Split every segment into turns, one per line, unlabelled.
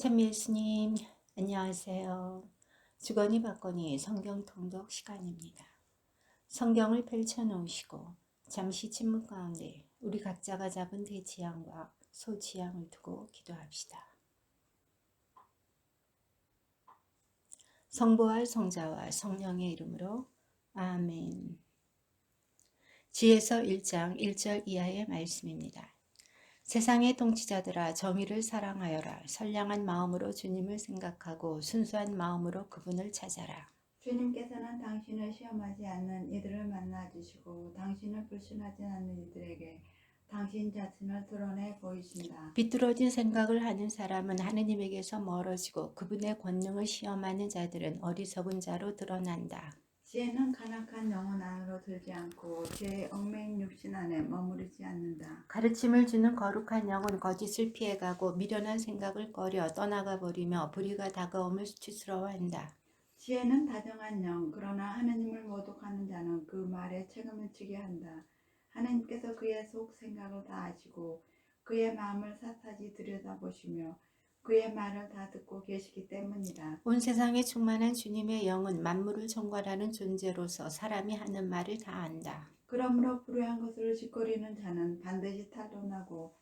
찬미 예수님, 안녕하세요. 주거니 받거니 성경 통독 시간입니다. 성경을 펼쳐놓으시고 잠시 침묵 가운데 우리 각자가 잡은 대지향과 소지향을 두고 기도합시다. 성부와 성자와 성령의 이름으로 아멘. 지혜서 1장 1절 이하의 말씀입니다. 세상의 통치자들아 정의를 사랑하여라. 선량한 마음으로 주님을 생각하고 순수한 마음으로 그분을 찾아라.
주님께서는 당신을 시험하지 않는 이들을 만나주시고 당신을 불신하지 않는 이들에게 당신 자신을 드러내 보이신다.
비뚤어진 생각을 하는 사람은 하느님에게서 멀어지고 그분의 권능을 시험하는 자들은 어리석은 자로 드러난다.
지혜는 간악한 영혼 안으로 들지 않고 죄의 얽매인 육신 안에 머무르지 않는다.
가르침을 주는 거룩한 영은 거짓을 피해가고 미련한 생각을 꺼려 떠나가 버리며 불의가 다가옴을 수치스러워한다.
지혜는 다정한 영, 그러나 하느님을 모독하는 자는 그 말에 책임을 지게 한다. 하느님께서 그의 속 생각을 다 아시고 그의 마음을 샅샅이 들여다보시며 그의 말을 다 듣고 계시기 때문이다.
온 세상에 충만한 주님의 영은 만물을 총괄하는 존재로서 사람이 하는 말을 다 안다.
그러므로 불의한 것을 짓거리는 자는 반드시 탄로나고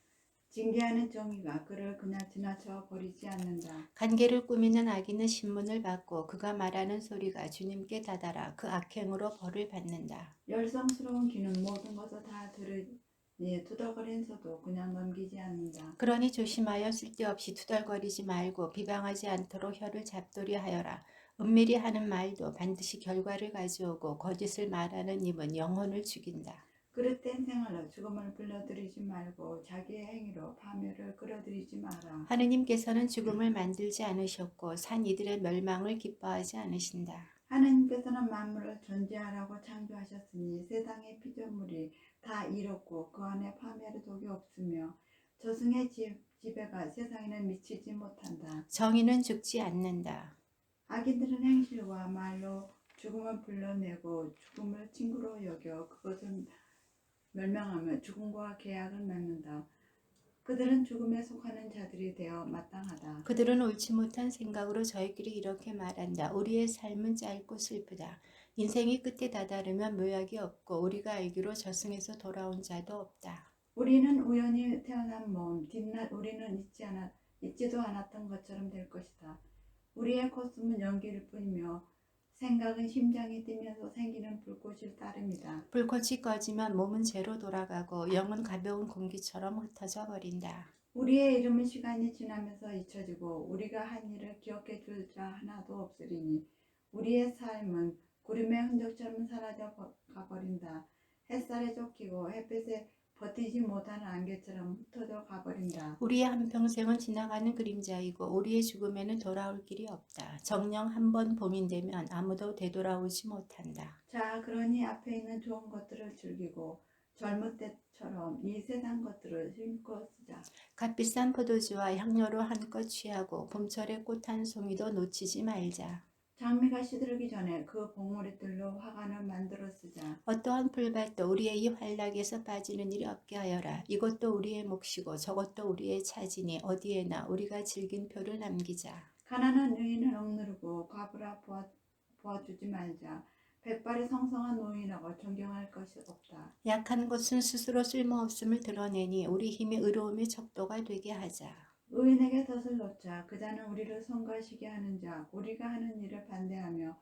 징계하는 정의가 그를 그냥 지나쳐 버리지 않는다.
관계를 꾸미는 악인은 신문을 받고 그가 말하는 소리가 주님께 다다라 그 악행으로 벌을 받는다.
열성스러운 귀는 모든 것을 다 들으니 투덜거리는 소도 그냥 넘기지 않는다.
그러니 조심하여 쓸데없이 투덜거리지 말고 비방하지 않도록 혀를 잡돌이 하여라. 은밀히 하는 말도 반드시 결과를 가져오고 거짓을 말하는 입은 영혼을 죽인다.
그릇된 생활로 죽음을 불러들이지 말고 자기의 행위로 파멸을 끌어들이지 마라.
하느님께서는 죽음을 만들지 않으셨고 산 이들의 멸망을 기뻐하지 않으신다.
하느님께서는 만물을 존재하라고 창조하셨으니 세상의 피조물이 다 이롭고 그 안에 파멸의 독이 없으며 저승의 지배가 세상에는 미치지 못한다.
정의는 죽지 않는다.
악인들은 행실과 말로 죽음을 불러내고 죽음을 친구로 여겨 그것을 멸망하며 죽음과 계약을 맺는다. 그들은 죽음에 속하는 자들이 되어 마땅하다.
그들은 옳지 못한 생각으로 저희끼리 이렇게 말한다. 우리의 삶은 짧고 슬프다. 인생이 끝에 다다르면 묘약이 없고 우리가 알기로 저승에서 돌아온 자도 없다.
우리는 우연히 태어난 몸, 뒷날 우리는 잊지도 않았던 것처럼 될 것이다. 우리의 코스는 연기일 뿐이며 생각은 심장이 뛰면서 생기는 불꽃일 따름이다.
불꽃이 꺼지면 몸은 재로 돌아가고 영은 가벼운 공기처럼 흩어져 버린다.
우리의 이름은 시간이 지나면서 잊혀지고 우리가 한 일을 기억해 줄 자 하나도 없으리니 우리의 삶은 구름의 흔적처럼 사라져 가버린다. 햇살에 쫓기고 햇빛에 버티지 못하는 안개처럼 흩어져 가버린다.
우리의 한평생은 지나가는 그림자이고 우리의 죽음에는 돌아올 길이 없다. 정녕 한 번 봄이 되면 아무도 되돌아오지 못한다.
자, 그러니 앞에 있는 좋은 것들을 즐기고 젊을 때처럼 이 세상 것들을 힘껏 쓰자.
값비싼 포도주와 향료로 한껏 취하고 봄철의 꽃 한 송이도 놓치지 말자.
장미가 시들기 전에 그 봉오리들로 화관을 만들어 쓰자.
어떠한 풀밭도 우리의 이 활락에서 빠지는 일이 없게 하여라. 이것도 우리의 몫이고 저것도 우리의 차지니 어디에나 우리가 즐긴 표를 남기자.
가난한 의인을 억누르고 과부라 보아주지 말자. 백발이 성성한 노인이라고 존경할 것이 없다.
약한 것은 스스로 쓸모없음을 드러내니 우리 힘이 의로움의 척도가 되게 하자.
의인에게 덫을 놓자. 그자는 우리를 성가시게 하는 자, 우리가 하는 일을 반대하며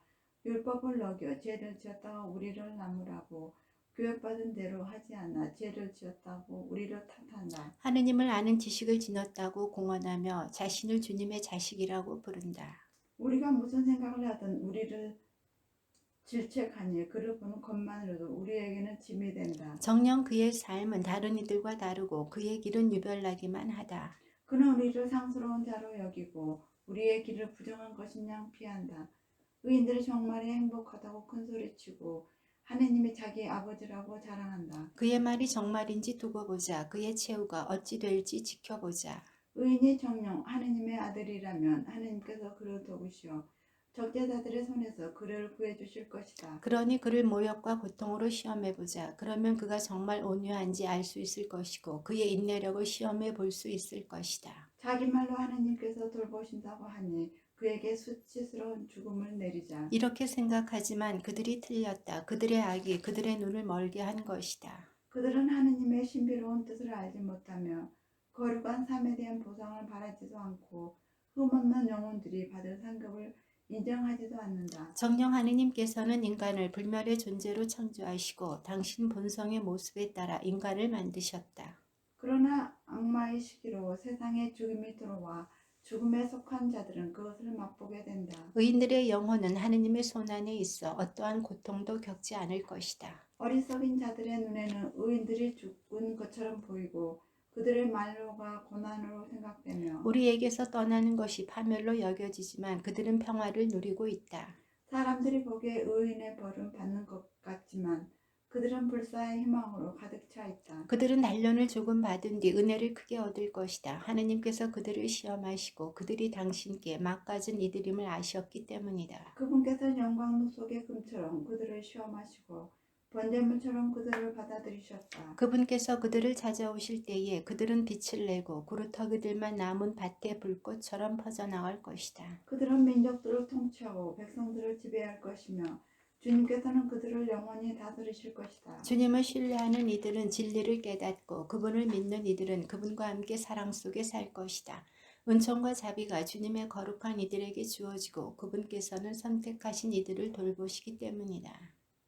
율법을 어겨 죄를 지었다고 우리를 나무라고 교육받은 대로 하지 않아 죄를 지었다고 우리를 탓한다.
하느님을 아는 지식을 지녔다고 공언하며 자신을 주님의 자식이라고 부른다.
우리가 무슨 생각을 하든 우리를 질책하니 그를 보는 것만으로도 우리에게는 짐이 된다.
정녕 그의 삶은 다른 이들과 다르고 그의 길은 유별나기만 하다.
그는 우리를 상스러운 자로 여기고 우리의 길을 부정한 것인 양 피한다. 의인들이 정말 행복하다고 큰소리치고 하느님이 자기 아버지라고 자랑한다.
그의 말이 정말인지 두고 보자. 그의 최후가 어찌 될지 지켜보자.
의인이 정녕 하느님의 아들이라면 하느님께서 그를 도우시어 적재자들의 손에서 그를 구해주실 것이다.
그러니 그를 모욕과 고통으로 시험해보자. 그러면 그가 정말 온유한지 알 수 있을 것이고 그의 인내력을 시험해 볼 수 있을 것이다.
자기 말로 하느님께서 돌보신다고 하니 그에게 수치스러운 죽음을 내리자.
이렇게 생각하지만 그들이 틀렸다. 그들의 악이 그들의 눈을 멀게 한 것이다.
그들은 하느님의 신비로운 뜻을 알지 못하며 거룩한 삶에 대한 보상을 바라지도 않고 흠없는 영혼들이 받을 상급을 인정하지도 않는다.
정녕 하느님께서는 인간을 불멸의 존재로 창조하시고 당신 본성의 모습에 따라 인간을 만드셨다.
그러나 악마의 시기로 세상에 죽음이 들어와 죽음에 속한 자들은 그것을 맛보게 된다.
의인들의 영혼은 하느님의 손안에 있어 어떠한 고통도 겪지 않을 것이다.
어리석인 자들의 눈에는 의인들이 죽은 것처럼 보이고 그들의 말로가 고난으로 생각되며
우리에게서 떠나는 것이 파멸로 여겨지지만 그들은 평화를 누리고 있다.
사람들이 보기에 의인의 벌은 받는 것 같지만 그들은 불사의 희망으로 가득 차 있다.
그들은 단련을 조금 받은 뒤 은혜를 크게 얻을 것이다. 하느님께서 그들을 시험하시고 그들이 당신께 막가진 이들임을 아셨기 때문이다.
그분께서 영광 속의 금처럼 그들을 시험하시고 번제물처럼 그들을 받아들이셨다.
그분께서 그들을 찾아오실 때에 그들은 빛을 내고 구루터기들만 남은 밭의 불꽃처럼 퍼져나갈 것이다.
그들은 민족들을 통치하고 백성들을 지배할 것이며 주님께서는 그들을 영원히 다스리실 것이다.
주님을 신뢰하는 이들은 진리를 깨닫고 그분을 믿는 이들은 그분과 함께 사랑 속에 살 것이다. 은총과 자비가 주님의 거룩한 이들에게 주어지고 그분께서는 선택하신 이들을 돌보시기 때문이다.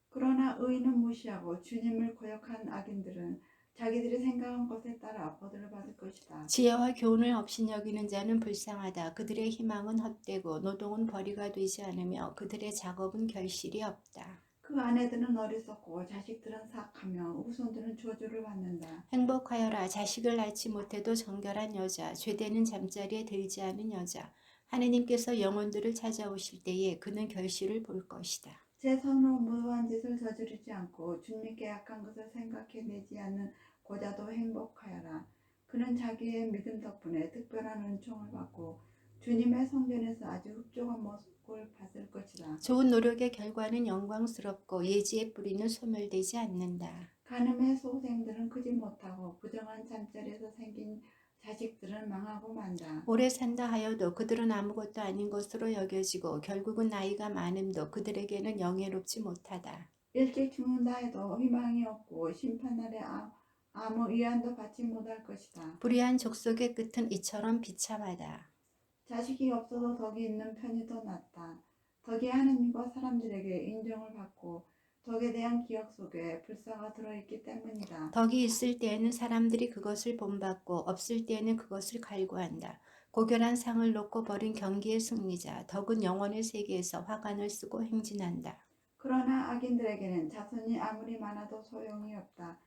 그러나 의인은 무시하고 주님을 거역한 악인들은 자기들이 생각한 것에 따라 벌을 받을 것이다.
지혜와 교훈을 업신여기는 자는 불쌍하다. 그들의 희망은 헛되고 노동은 벌이가 되지 않으며 그들의 작업은 결실이 없다.
그 아내들은 어리석고 자식들은 사악하며 후손들은 저주를 받는다.
행복하여라. 자식을 낳지 못해도 정결한 여자, 죄되는 잠자리에 들지 않은 여자. 하느님께서 영혼들을 찾아오실 때에 그는 결실을 볼 것이다.
제 손으로 무도한 짓을 저지르지 않고 주님께 약한 것을 생각해내지 않는 고자도 행복하여라. 그는 자기의 믿음 덕분에 특별한 은총을 받고 주님의 성전에서 아주 흡족한 모습을 받을 것이다.
좋은 노력의 결과는 영광스럽고 예지의 뿌리는 소멸되지 않는다.
간음의 소생들은 크지 못하고 부정한 잠자리에서 생긴 자식들은 망하고 만다.
오래 산다 하여도 그들은 아무것도 아닌 것으로 여겨지고 결국은 나이가 많음도 그들에게는 영예롭지 못하다.
일찍 죽는다 해도 희망이 없고 심판날에 아무 위안도 받지 못할 것이다.
불의한 족속의 끝은 이처럼 비참하다.
자식이 없어도 덕이 있는 편이 더 낫다. 덕이 하느님과 사람들에게 인정을 받고 덕에 대한 기억 속에 불사가 들어있기 때문이다.
덕이 있을 때에는 사람들이 그것을 본받고 없을 때에는 그것을 갈구한다. 고결한 상을 놓고 벌인 경기의 승리자, 덕은 영원의 세계에서 화관을 쓰고 행진한다.
그러나 악인들에게는 자손이 아무리 많아도 소용이 없다.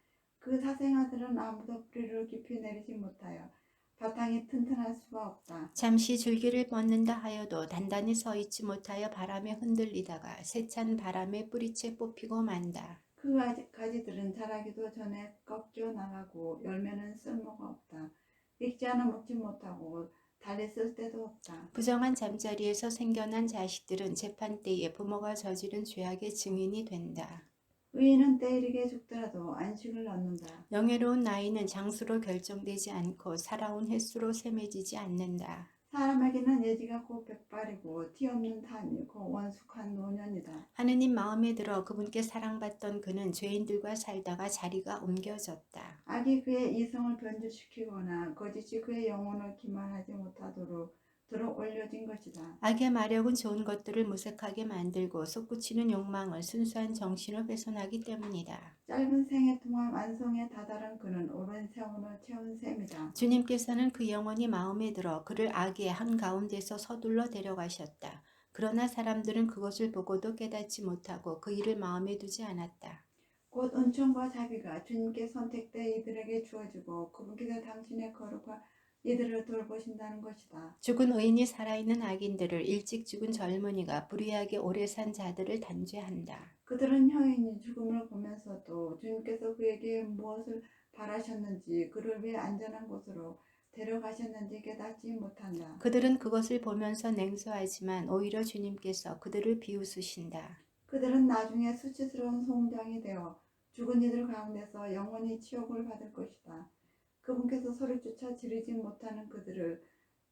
그 사생아들은 아무도 뿌리를 깊이 내리지 못하여 바탕이 튼튼할 수가 없다.
잠시 줄기를 뻗는다 하여도 단단히 서 있지 못하여 바람에 흔들리다가 세찬 바람에 뿌리채 뽑히고 만다.
그 가지들은 자라기도 전에 꺾여 나가고 열매는 쓸모가 없다. 익지 않아 먹지 못하고 달리 쓸 데도 없다.
부정한 잠자리에서 생겨난 자식들은 재판 때에 부모가 저지른 죄악의 증인이 된다.
의인은 때이르게 죽더라도 안식을 얻는다.
영예로운 나이는 장수로 결정되지 않고 살아온 횟수로 셈해지지 않는다.
사람에게는 예지가 곧 백발이고 티 없는 담이 곧 원숙한 노년이다.
하느님 마음에 들어 그분께 사랑받던 그는 죄인들과 살다가 자리가 옮겨졌다.
악이 그의 이성을 변질시키거나 거짓이 그의 영혼을 기만하지 못하도록 들어 올려진 것이다.
악의 마력은 좋은 것들을 무색하게 만들고 솟구치는 욕망은 순수한 정신을 훼손하기 때문이다.
짧은 생애 동안 완성에 다다른 그는 오랜 세월을 채운 셈이다.
주님께서는 그 영혼이 마음에 들어 그를 악의 한가운데서 서둘러 데려가셨다. 그러나 사람들은 그것을 보고도 깨닫지 못하고 그 일을 마음에 두지 않았다.
곧 은총과 자비가 주님께 선택돼 이들에게 주어지고 그분께서 당신의 거룩한 이들을 돌보신다는 것이다.
죽은 의인이 살아있는 악인들을, 일찍 죽은 젊은이가 불의하게 오래 산 자들을 단죄한다.
그들은 여인이 죽음을 보면서도 주님께서 그에게 무엇을 바라셨는지 그를 왜 안전한 곳으로 데려가셨는지 깨닫지 못한다.
그들은 그것을 보면서 냉소하지만 오히려 주님께서 그들을 비웃으신다.
그들은 나중에 수치스러운 송장이 되어 죽은 이들 가운데서 영원히 치욕을 받을 것이다. 그분께서 소리조차 지르지 못하는 그들을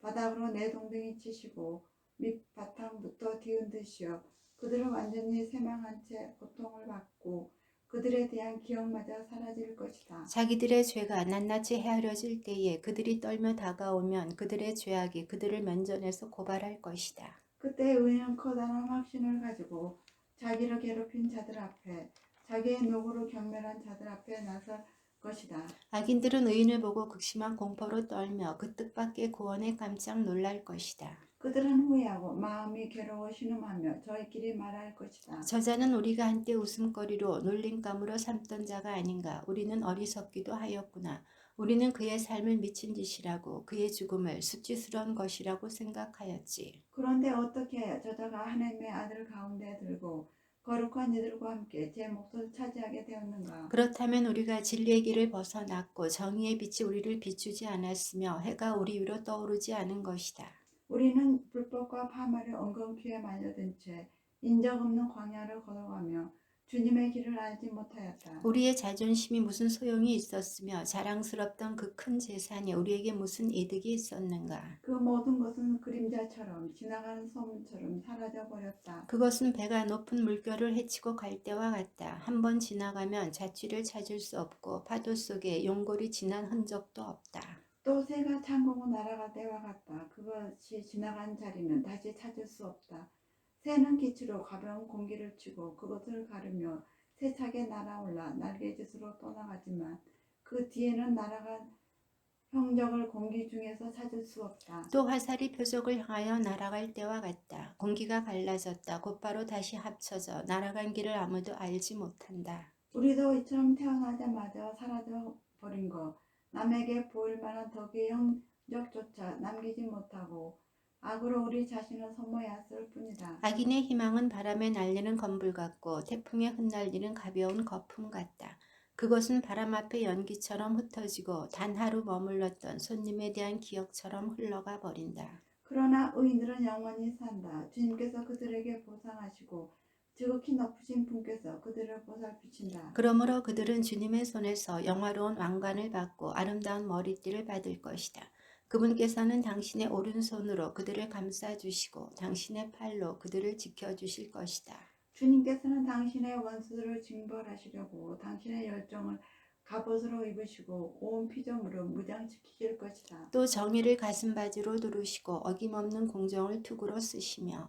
바닥으로 내동댕이 치시고 밑바탕부터 뒤흔드시어 그들을 완전히 쇠망한 채 고통을 받고 그들에 대한 기억마저 사라질 것이다.
자기들의 죄가 낱낱이 헤아려질 때에 그들이 떨며 다가오면 그들의 죄악이 그들을 면전에서 고발할 것이다.
그때 의인은 커다란 확신을 가지고 자기를 괴롭힌 자들 앞에 자기의 노고로 경멸한 자들 앞에 나설 것이다.
악인들은 의인을 보고 극심한 공포로 떨며 그 뜻밖의 구원에 깜짝 놀랄 것이다.
그들은 후회하고 마음이 괴로워 신음하며 저희끼리 말할 것이다.
저자는 우리가 한때 웃음거리로 놀림감으로 삼던 자가 아닌가. 우리는 어리석기도 하였구나. 우리는 그의 삶을 미친 짓이라고 그의 죽음을 수치스러운 것이라고 생각하였지.
그런데 어떻게 하여 저자가 하나님의 아들 가운데 들고 거룩한 이들과 함께 제 몫을 차지하게 되었는가?
그렇다면 우리가 진리의 길을 벗어났고 정의의 빛이 우리를 비추지 않았으며 해가 우리 위로 떠오르지 않은 것이다.
우리는 불법과 파멸의 엉겅퀴에 말려든 채 인적 없는 광야를 걸어가며 주님의 길을 알지 못하였다.
우리의 자존심이 무슨 소용이 있었으며 자랑스럽던 그 큰 재산이 우리에게 무슨 이득이 있었는가.
그 모든 것은 그림자처럼 지나가는 소문처럼 사라져 버렸다.
그것은 배가 높은 물결을 헤치고 갈 때와 같다. 한 번 지나가면 자취를 찾을 수 없고 파도 속에 용골이 지난 흔적도 없다.
또 새가 창공을 날아갈 때와 같다. 그것이 지나간 자리는 다시 찾을 수 없다. 새는 기치로 가벼운 공기를 치고 그것을 가르며 세차게 날아올라 날개짓으로 떠나가지만 그 뒤에는 날아간 형적을 공기 중에서 찾을 수 없다.
또 화살이 표적을 향하여 날아갈 때와 같다. 공기가 갈라졌다. 곧바로 다시 합쳐져 날아간 길을 아무도 알지 못한다.
우리도 이처럼 태어나자마자 사라져 버린 것, 남에게 보일 만한 덕의 형적조차 남기지 못하고 악으로 우리 자신을 소모했을 뿐이다.
악인의 희망은 바람에 날리는 건불 같고 태풍에 흩날리는 가벼운 거품 같다. 그것은 바람 앞에 연기처럼 흩어지고 단 하루 머물렀던 손님에 대한 기억처럼 흘러가 버린다.
그러나 의인들은 영원히 산다. 주님께서 그들에게 보상하시고 지극히 높으신 분께서 그들을 보살피신다.
그러므로 그들은 주님의 손에서 영화로운 왕관을 받고 아름다운 머리띠를 받을 것이다. 그분께서는 당신의 오른손으로 그들을 감싸주시고 당신의 팔로 그들을 지켜주실 것이다.
주님께서는 당신의 원수들을 징벌하시려고 당신의 열정을 갑옷으로 입으시고 온 피조물을 무장시키실 것이다.
또 정의를 가슴바지로 두르시고 어김없는 공정을 투구로 쓰시며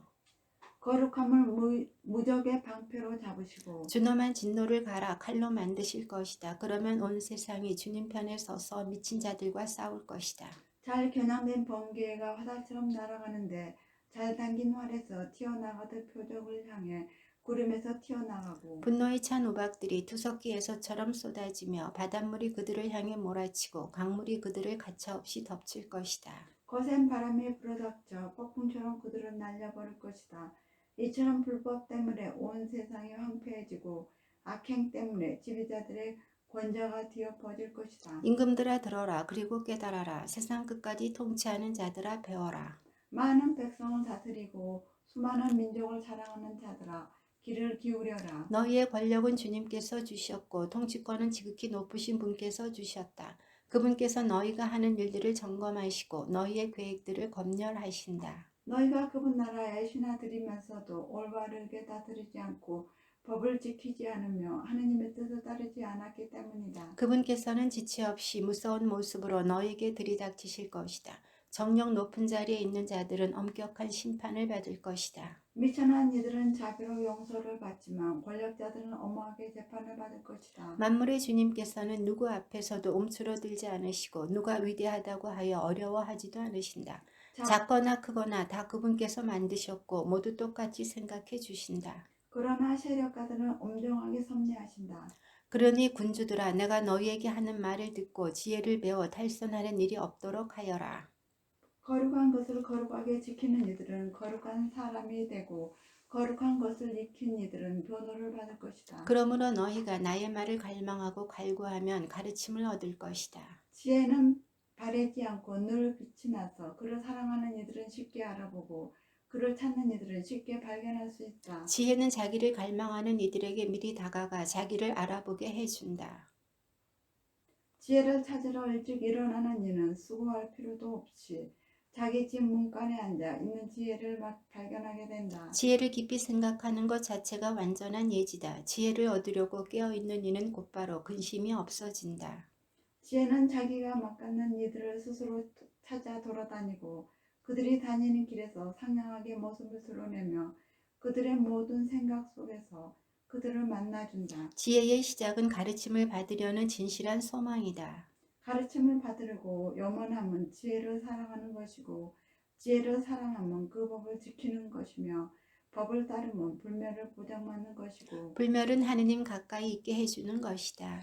거룩함을 무적의 방패로 잡으시고
준엄한 진노를 갈아 칼로 만드실 것이다. 그러면 온 세상이 주님 편에 서서 미친 자들과 싸울 것이다.
잘 겨냥된 번개가 화살처럼 날아가는데 잘 당긴 활에서 튀어나가듯 표적을 향해 구름에서 튀어나가고
분노에 찬 우박들이 투석기에서처럼 쏟아지며 바닷물이 그들을 향해 몰아치고 강물이 그들을 가차없이 덮칠 것이다.
거센 바람이 불어닥쳐 폭풍처럼 그들을 날려버릴 것이다. 이처럼 불법 때문에 온 세상이 황폐해지고 악행 때문에 지배자들의 권좌가 뒤엎어질 것이다.
임금들아 들어라. 그리고 깨달아라. 세상 끝까지 통치하는 자들아 배워라.
많은 백성을 다스리고 수많은 민족을 사랑하는 자들아 귀를 기울여라.
너희의 권력은 주님께서 주셨고 통치권은 지극히 높으신 분께서 주셨다. 그분께서 너희가 하는 일들을 점검하시고 너희의 계획들을 검열하신다.
너희가 그분 나라에 신하 드리면서도 올바르게 다스리지 않고 법을 지키지 않으며 하느님의 뜻을 따르지 않았기 때문이다.
그분께서는 지체 없이 무서운 모습으로 너희에게 들이닥치실 것이다. 정령 높은 자리에 있는 자들은 엄격한 심판을 받을 것이다.
미천한 이들은 자비로 용서를 받지만 권력자들은 엄하게 재판을 받을 것이다.
만물의 주님께서는 누구 앞에서도 움츠러들지 않으시고 누가 위대하다고 하여 어려워하지도 않으신다. 작거나 크거나 다 그분께서 만드셨고 모두 똑같이 생각해 주신다.
그러나 세력가들은 엄정하게 섭리하신다.
그러니 군주들아 내가 너희에게 하는 말을 듣고 지혜를 배워 탈선하는 일이 없도록 하여라.
거룩한 것을 거룩하게 지키는 이들은 거룩한 사람이 되고 거룩한 것을 익힌 이들은 변호를 받을 것이다.
그러므로 너희가 나의 말을 갈망하고 갈구하면 가르침을 얻을 것이다.
지혜는 바래지 않고 늘 빛이 나서 그를 사랑하는 이들은 쉽게 알아보고 그를 찾는 이들은 쉽게 발견할 수 있다.
지혜는 자기를 갈망하는 이들에게 미리 다가가 자기를 알아보게 해준다.
지혜를 찾으러 일찍 일어나는 이는 수고할 필요도 없이 자기 집 문간에 앉아 있는 지혜를 막 발견하게 된다.
지혜를 깊이 생각하는 것 자체가 완전한 예지다. 지혜를 얻으려고 깨어있는 이는 곧바로 근심이 없어진다.
지혜는 자기가 맡갖는 이들을 스스로 찾아 돌아다니고 그들이 다니는 길에서 상냥하게 모습을 드러내며 그들의 모든 생각 속에서 그들을 만나준다.
지혜의 시작은 가르침을 받으려는 진실한 소망이다.
가르침을 받으려고 염원함은 지혜를 사랑하는 것이고 지혜를 사랑함은 그 법을 지키는 것이며 법을 따르면 불멸을 보장받는 것이고
불멸은 하느님 가까이 있게 해주는 것이다.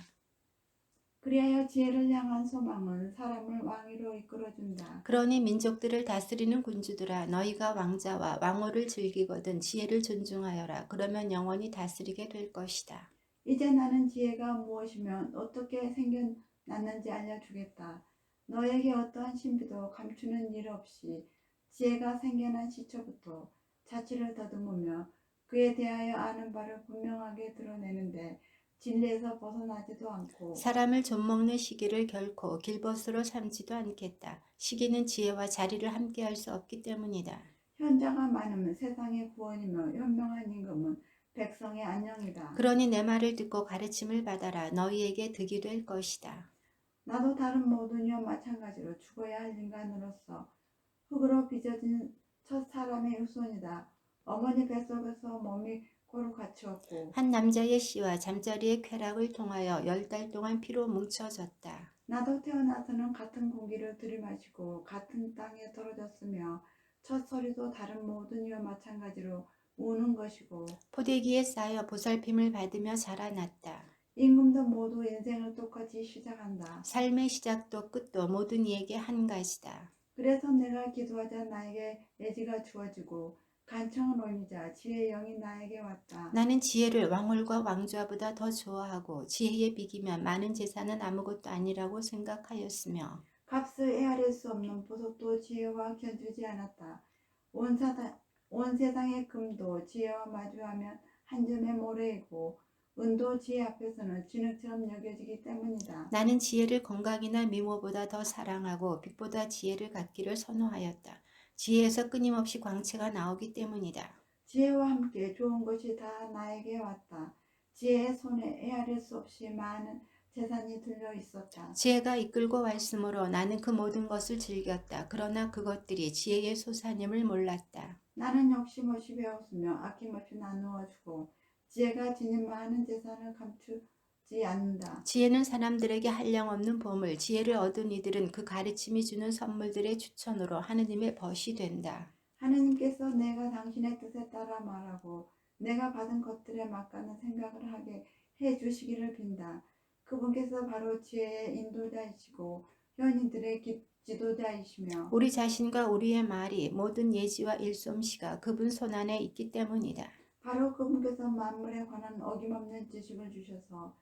그리하여 지혜를 향한 소망은 사람을 왕위로 이끌어준다.
그러니 민족들을 다스리는 군주들아 너희가 왕자와 왕호를 즐기거든 지혜를 존중하여라. 그러면 영원히 다스리게 될 것이다.
이제 나는 지혜가 무엇이면 어떻게 생겨났는지 알려주겠다. 너에게 어떠한 신비도 감추는 일 없이 지혜가 생겨난 시초부터 자취를 더듬으며 그에 대하여 아는 바를 분명하게 드러내는데 진리에서 벗어나지도 않고
사람을 좀먹는 시기를 결코 길벗으로 삼지도 않겠다. 시기는 지혜와 자리를 함께할 수 없기 때문이다.
현자가 많으면 세상의 구원이며 현명한 임금은 백성의 안녕이다.
그러니 내 말을 듣고 가르침을 받아라. 너희에게 득이 될 것이다.
나도 다른 모든 이와 마찬가지로 죽어야 할 인간으로서 흙으로 빚어진 첫 사람의 후손이다. 어머니 뱃속에서 몸이 고루 갇혔고
한 남자의 씨와 잠자리의 쾌락을 통하여 10달 동안 피로 뭉쳐졌다.
나도 태어나서는 같은 공기를 들이마시고 같은 땅에 떨어졌으며 첫 소리도 다른 모든 이와 마찬가지로 우는 것이고
포대기에 쌓여 보살핌을 받으며 자라났다.
임금도 모두 인생을 똑같이 시작한다.
삶의 시작도 끝도 모든 이에게 한 가지다.
그래서 내가 기도하자 나에게 예지가 주어지고 간청을 올리자 지혜의 영이 나에게 왔다.
나는 지혜를 왕홀과 왕좌보다 더 좋아하고 지혜에 비기면 많은 재산은 아무것도 아니라고 생각하였으며
값을 헤아릴 수 없는 보석도 지혜와 견주지 않았다. 온 세상의 금도 지혜와 마주하면 한 점의 모래이고 은도 지혜 앞에서는 진흙처럼 여겨지기 때문이다.
나는 지혜를 건강이나 미모보다 더 사랑하고 빛보다 지혜를 갖기를 선호하였다. 지혜에서 끊임없이 광채가 나오기 때문이다.
지혜와 함께 좋은 것이 다 나에게 왔다. 지혜의 손에 헤아릴 수 없이 많은 재산이 들려 있었다.
지혜가 이끌고 왔으므로 나는 그 모든 것을 즐겼다. 그러나 그것들이 지혜의 소사님을 몰랐다.
나는 욕심없이 배웠으며 아낌없이 나누어 주고 지혜가 지닌 많은 재산을 감추지 않는다.
지혜는 사람들에게 한량없는 보물, 지혜를 얻은 이들은 그 가르침이 주는 선물들의 추천으로 하느님의 벗이 된다.
하느님께서 내가 당신의 뜻에 따라 말하고 내가 받은 것들에 맞가는 생각을 하게 해 주시기를 빈다. 그분께서 바로 지혜의 인도자이시고 현인들의 지도자이시며
우리 자신과 우리의 말이 모든 예지와 일솜씨가 그분 손안에 있기 때문이다.
바로 그분께서 만물에 관한 어김없는 지식을 주셔서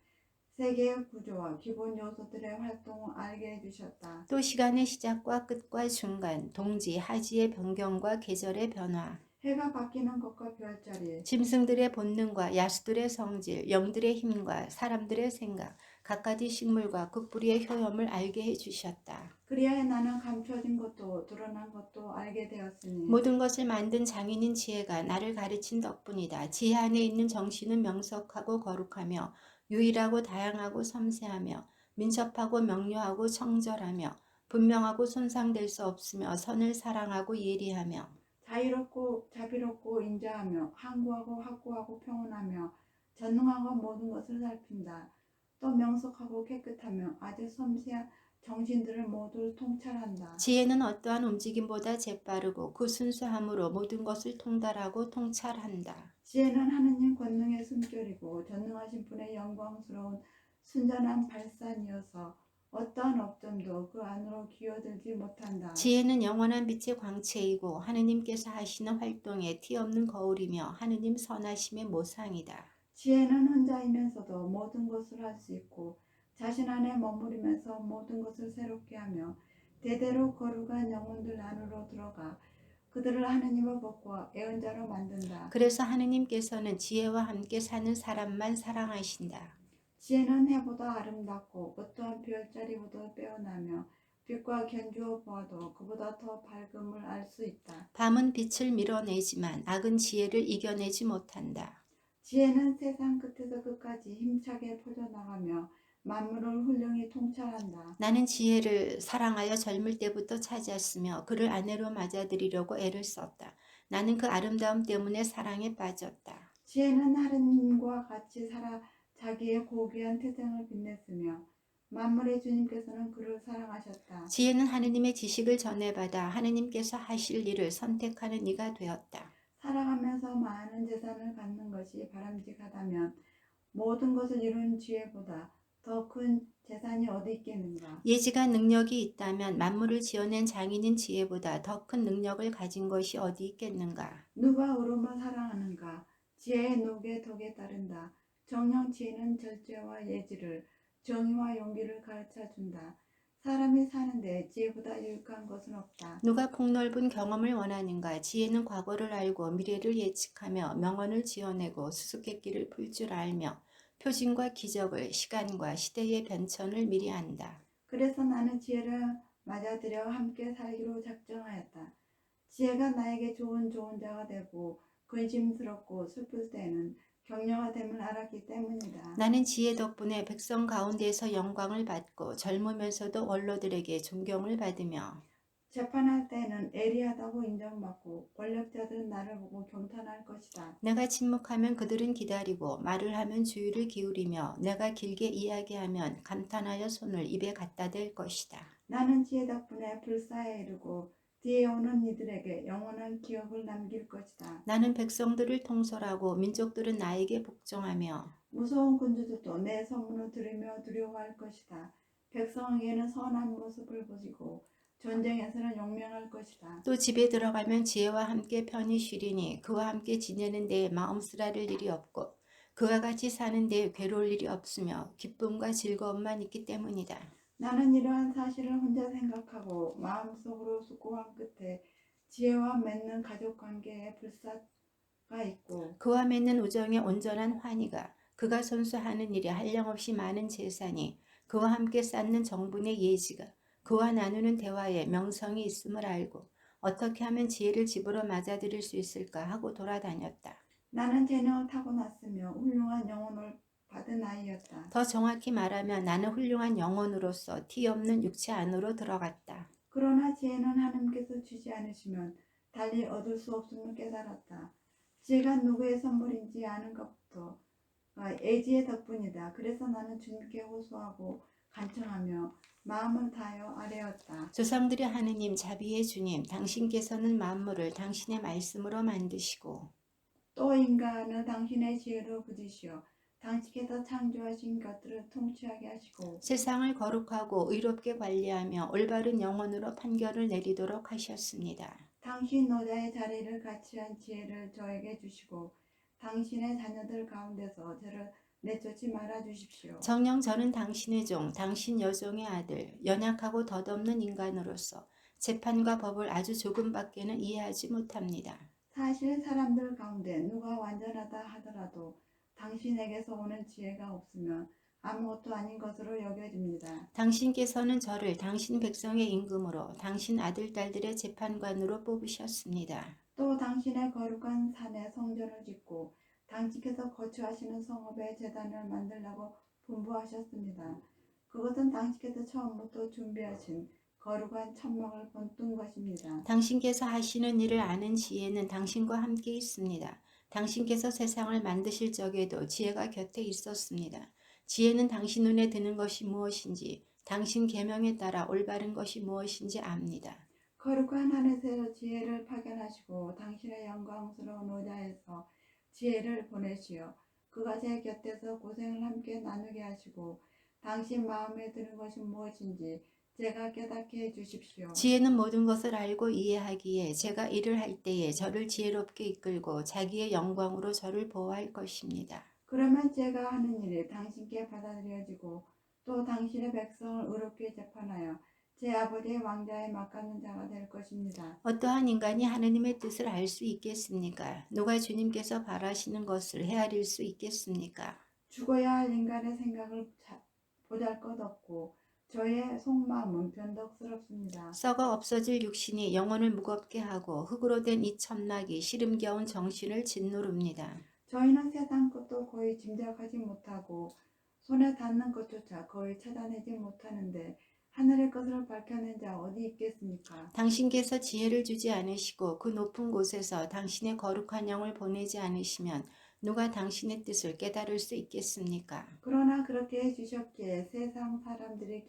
세계의 구조와 기본 요소들의 활동을 알게 해주셨다.
또 시간의 시작과 끝과 중간, 동지, 하지의 변경과 계절의 변화,
해가 바뀌는 것과 별자리,
짐승들의 본능과 야수들의 성질, 영들의 힘과 사람들의 생각, 갖가지 식물과 그 뿌리의 효염을 알게 해주셨다.
그리하여 나는 감춰진 것도 드러난 것도 알게 되었으니
모든 것을 만든 장인인 지혜가 나를 가르친 덕분이다. 지혜 안에 있는 정신은 명석하고 거룩하며 유일하고 다양하고 섬세하며 민첩하고 명료하고 청절하며 분명하고 손상될 수 없으며 선을 사랑하고 예리하며
자유롭고 자비롭고 인자하며 항구하고 확고하고 평온하며 전능하고 모든 것을 살핀다. 또 명석하고 깨끗하며 아주 섬세한 정신들을 모두 통찰한다.
지혜는 어떠한 움직임보다 재빠르고 그 순수함으로 모든 것을 통달하고 통찰한다.
지혜는 하느님 권능의 숨결이고 전능하신 분의 영광스러운 순전한 발산이어서 어떠한 업점도 그 안으로 기어들지 못한다.
지혜는 영원한 빛의 광채이고 하느님께서 하시는 활동에 티없는 거울이며 하느님 선하심의 모상이다.
지혜는 혼자이면서도 모든 것을 할 수 있고 자신 안에 머무르면서 모든 것을 새롭게 하며 대대로 거룩한 영혼들 안으로 들어가 그들을 하느님의 복과 애언자로 만든다.
그래서 하느님께서는 지혜와 함께 사는 사람만 사랑하신다.
지혜는 해보다 아름답고 어떠한 별자리보다 빼어나며 빛과 견주어 보아도 그보다 더 밝음을 알 수 있다.
밤은 빛을 밀어내지만 악은 지혜를 이겨내지 못한다.
지혜는 세상 끝에서 끝까지 힘차게 퍼져나가며 만물을 훌륭히 통찰한다.
나는 지혜를 사랑하여 젊을 때부터 찾았으며 그를 아내로 맞아들이려고 애를 썼다. 나는 그 아름다움 때문에 사랑에 빠졌다.
지혜는 하느님과 같이 살아 자기의 고귀한 태생을 빛냈으며 만물의 주님께서는 그를 사랑하셨다.
지혜는 하느님의 지식을 전해받아 하느님께서 하실 일을 선택하는 이가 되었다.
살아가면서 많은 재산을 갖는 것이 바람직하다면 모든 것을 이룬 지혜보다 더 큰 재산이 어디 있겠는가?
예지가 능력이 있다면 만물을 지어낸 장인인 지혜보다 더 큰 능력을 가진 것이 어디 있겠는가?
누가 의로움을 사랑하는가? 지혜의 녹의 덕에 따른다. 정령 지혜는 절제와 예지를, 정의와 용기를 가르쳐준다. 사람이 사는데 지혜보다 유익한 것은 없다.
누가 폭넓은 경험을 원하는가? 지혜는 과거를 알고 미래를 예측하며 명언을 지어내고 수수께끼를 풀 줄 알며 표징과 기적을 시간과 시대의 변천을 미리 안다.
그래서 나는 지혜를 맞아들여 함께 살기로 작정하였다. 지혜가 나에게 좋은 자가 되고 근심스럽고 슬플 때는 격려가 됨을 알았기 때문이다.
나는 지혜 덕분에 백성 가운데서 영광을 받고 젊으면서도 원로들에게 존경을 받으며
재판할 때는 예리하다고 인정받고 권력자들은 나를 보고 경탄할 것이다.
내가 침묵하면 그들은 기다리고 말을 하면 주의를 기울이며 내가 길게 이야기하면 감탄하여 손을 입에 갖다 댈 것이다.
나는 지혜 덕분에 불사에 이르고 뒤에 오는 이들에게 영원한 기억을 남길 것이다.
나는 백성들을 통솔하고 민족들은 나에게 복종하며
무서운 군주들도 내 소문을 들으며 두려워할 것이다. 백성에게는 선한 모습을 보이고 전쟁에서는 용맹할 것이다.
또 집에 들어가면 지혜와 함께 편히 쉬리니 그와 함께 지내는 데에 마음 쓰라릴 일이 없고 그와 같이 사는 데에 괴로울 일이 없으며 기쁨과 즐거움만 있기 때문이다.
나는 이러한 사실을 혼자 생각하고 마음속으로 숙고한 끝에 지혜와 맺는 가족관계에 불사가 있고
그와 맺는 우정의 온전한 환희가 그가 선수하는 일에 한량없이 많은 재산이 그와 함께 쌓는 정분의 예지가 그와 나누는 대화에 명성이 있음을 알고 어떻게 하면 지혜를 집으로 맞아들일 수 있을까 하고 돌아다녔다.
나는 재능을 타고났으며 훌륭한 영혼을 받은 아이였다.
더 정확히 말하면 나는 훌륭한 영혼으로서 티 없는 육체 안으로 들어갔다.
그러나 지혜는 하나님께서 주지 않으시면 달리 얻을 수 없음을 깨달았다. 지혜가 누구의 선물인지 아는 것부터 애지의 덕분이다. 그래서 나는 주님께 호소하고 간청하며 마음을 다하여 아뢰었다.
조상들의 하느님 자비의 주님 당신께서는 만물을 당신의 말씀으로 만드시고
또 인간을 당신의 지혜로 부지시어 당신께서 창조하신 것들을 통치하게 하시고
세상을 거룩하고 의롭게 관리하며 올바른 영혼으로 판결을 내리도록 하셨습니다.
당신 노자의 자리를 같이한 지혜를 저에게 주시고 당신의 자녀들 가운데서 저를 내쫓지 말아 주십시오.
정녕 저는 당신의 종, 당신 여종의 아들, 연약하고 덧없는 인간으로서 재판과 법을 아주 조금밖에는 이해하지 못합니다.
사실 사람들 가운데 누가 완전하다 하더라도 당신에게서 오는 지혜가 없으면 아무것도 아닌 것으로 여겨집니다.
당신께서는 저를 당신 백성의 임금으로 당신 아들, 딸들의 재판관으로 뽑으셨습니다.
또 당신의 거룩한 산에 성전을 짓고 당신께서 거주하시는 성읍에 제단을 만들라고 분부하셨습니다. 그것은 당신께서 처음부터 준비하신 거룩한 천막을 본뜬 것입니다.
당신께서 하시는 일을 아는 지혜는 당신과 함께 있습니다. 당신께서 세상을 만드실 적에도 지혜가 곁에 있었습니다. 지혜는 당신 눈에 드는 것이 무엇인지, 당신 계명에 따라 올바른 것이 무엇인지 압니다.
거룩한 하늘에서 지혜를 파견하시고 당신의 영광스러운 의자에서 지혜를 보내시어 그가 제 곁에서 고생을 함께 나누게 하시고 당신 마음에 드는 것이 무엇인지 제가 깨닫게 해주십시오.
지혜는 모든 것을 알고 이해하기에 제가 일을 할 때에 저를 지혜롭게 이끌고 자기의 영광으로 저를 보호할 것입니다.
그러면 제가 하는 일이 당신께 받아들여지고 또 당신의 백성을 의롭게 재판하여 제 아버지의 왕자에 맡가는 자가 될 것입니다.
어떠한 인간이 하느님의 뜻을 알 수 있겠습니까? 누가 주님께서 바라시는 것을 헤아릴 수 있겠습니까?
죽어야 할 인간의 생각을 보잘것없고 저의 속마음은 변덕스럽습니다.
썩어 없어질 육신이 영혼을 무겁게 하고 흙으로 된 이 천막이 시름겨운 정신을 짓누릅니다.
저희는 세상 것도 거의 짐작하지 못하고 손에 닿는 것조차 거의 찾아내지 못하는데 하늘의 것을 밝혀낸 자 어디 있겠습니까?
당신께서 지혜를 주지 않으시고 그 높은 곳에서 당신의 거룩한 영을 보내지 않으시면 누가 당신의 뜻을 깨달을 수 있겠습니까?
그러나 그렇게 해주셨기에 세상 사람들의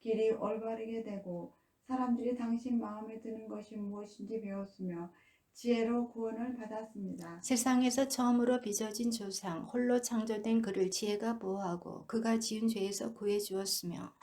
길이 올바르게 되고 사람들이 당신 마음에 드는 것이 무엇인지 배웠으며 지혜로 구원을 받았습니다.
세상에서 처음으로 빚어진 조상 홀로 창조된 그를 지혜가 보호하고 그가 지은 죄에서 구해 주었으며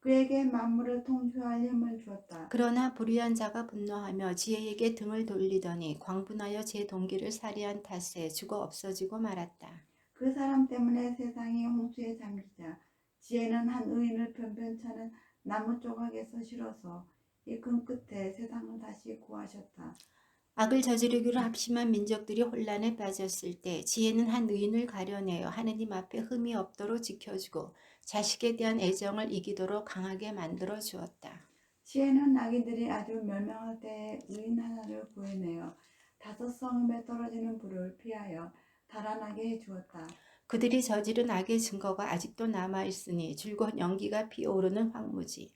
그에게 만물을 통치할 힘을 주었다.
그러나 불의한 자가 분노하며 지혜에게 등을 돌리더니 광분하여 제 동기를 살해한 탓에 죽어 없어지고 말았다.
그 사람 때문에 세상이 홍수에 잠기자 지혜는 한 의인을 변변찮은 나무 조각에서 실어서 이 큰 끝에 세상을 다시 구하셨다.
악을 저지르기로 합심한 민족들이 혼란에 빠졌을 때 지혜는 한 의인을 가려내어 하느님 앞에 흠이 없도록 지켜주고 자식에 대한 애정을 이기도록 강하게 만들어 주었다.
지혜는 악인들이 아주 멸망할 때에 의인 하나를 구해내어 다섯 성읍에 떨어지는 불을 피하여 달아나게 해주었다.
그들이 저지른 악의 증거가 아직도 남아있으니 줄곧 연기가 피어오르는 황무지.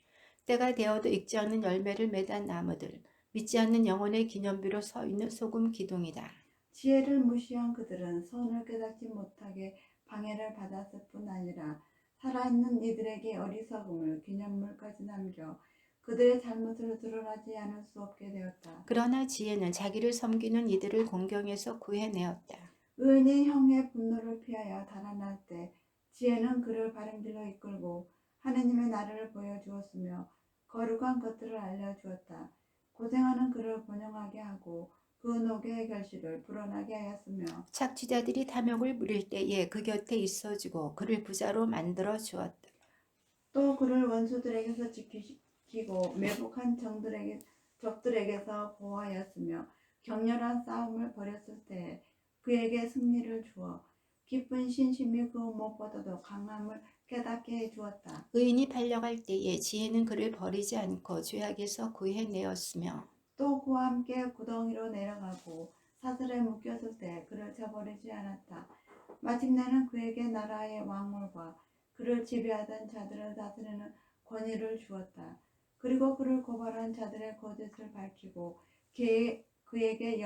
때가 되어도 익지 않는 열매를 맺은 나무들. 믿지 않는 영혼의 기념비로 서 있는 소금 기둥이다.
지혜를 무시한 그들은 선을 깨닫지 못하게 방해를 받았을 뿐 아니라 살아있는 이들에게 어리석음을 기념물까지 남겨 그들의 잘못을 드러나지 않을 수 없게 되었다.
그러나 지혜는 자기를 섬기는 이들을 공경에서 구해내었다.
의인이 형의 분노를 피하여 달아날 때 지혜는 그를 바른 길로 이끌고 하느님의 나라를 보여주었으며 거룩한 것들을 알려주었다. 고생하는 그를 번영하게 하고 그 노개의 결실을 불어나게 하였으며
착취자들이 탐욕을 부릴 때에 그 곁에 있어주고 그를 부자로 만들어 주었다.
또 그를 원수들에게서 지키고 매복한 적들에게서 보호하였으며 격렬한 싸움을 벌였을 때 그에게 승리를 주어 깊은 신심이 그 무엇보다도 강함을 깨닫게 해주었다.
의인이 팔려갈 때에 지혜는 그를 버리지 않고 죄악에서 구해내었으며
또 그와 함께 구덩이로 내려가고 사슬에 묶였을 때 그를 저버리지 않았다. 마침내는 그에게 나라의 왕물과 그를 지배하던 자들을 다스리는 권위를 주었다. 그리고 그를 고발한 자들의 거짓을 밝히고 그에게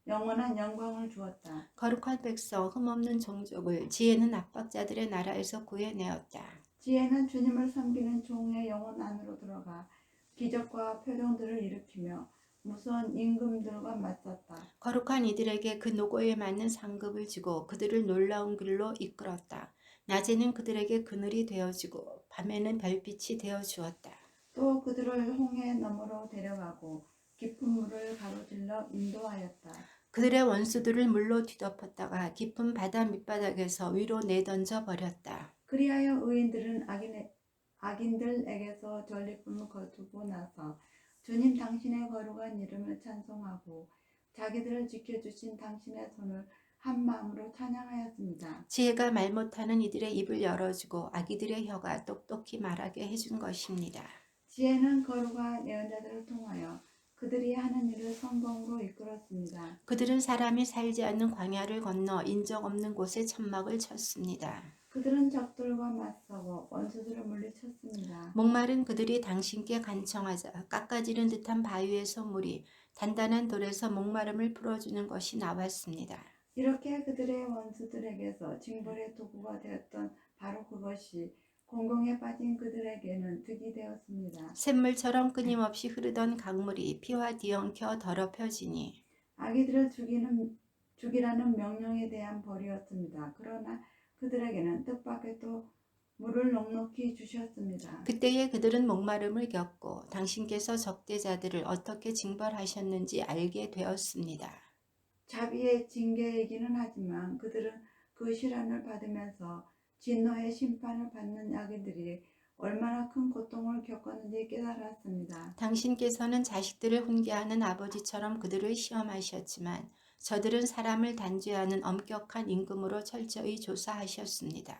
영원한 영광을 주었다.
거룩한 백성 흠없는 종족을 지혜는 압박자들의 나라에서 구해내었다.
지혜는 주님을 섬기는 종의 영혼 안으로 들어가 기적과 표정들을 일으키며 무서운 임금들과 맞섰다.
거룩한 이들에게 그 노고에 맞는 상급을 주고 그들을 놀라운 길로 이끌었다. 낮에는 그들에게 그늘이 되어주고 밤에는 별빛이 되어주었다.
또 그들을 홍해 너머로 데려가고 깊은 물을 가로질러 인도하였다.
그들의 원수들을 물로 뒤덮었다가 깊은 바다 밑바닥에서 위로 내던져 버렸다.
그리하여 의인들은 악인들에게서 전리품을 거두고 나서 주님 당신의 거룩한 이름을 찬송하고 자기들을 지켜주신 당신의 손을 한 마음으로 찬양하였습니다.
지혜가 말 못하는 이들의 입을 열어주고 아기들의 혀가 똑똑히 말하게 해준 것입니다.
지혜는 거룩한 예언자들을 통하여 그들이 하는 일을 성공으로 이끌었습니다.
그들은 사람이 살지 않는 광야를 건너 인적 없는 곳에 천막을 쳤습니다.
그들은 적들과 맞서고 원수들을 물리쳤습니다.
목마른 그들이 당신께 간청하자 깎아지른 듯한 바위에서 물이 단단한 돌에서 목마름을 풀어주는 것이 나왔습니다.
이렇게 그들의 원수들에게서 징벌의 도구가 되었던 바로 그것이 공공에 빠진 그들에게는 득이 되었습니다.
샘물처럼 끊임없이 흐르던 강물이 피와 뒤엉켜 더럽혀지니
아기들을 죽이라는 명령에 대한 벌이었습니다. 그러나 그들에게는 뜻밖의 또 물을 넉넉히 주셨습니다.
그때에 그들은 목마름을 겪고 당신께서 적대자들을 어떻게 징벌하셨는지 알게 되었습니다.
자비의 징계이기는 하지만 그들은 그 시련을 받으면서 진노의 심판을 받는 악인들이 얼마나 큰 고통을 겪었는지 깨달았습니다.
당신께서는 자식들을 훈계하는 아버지처럼 그들을 시험하셨지만 저들은 사람을 단죄하는 엄격한 임금으로 철저히 조사하셨습니다.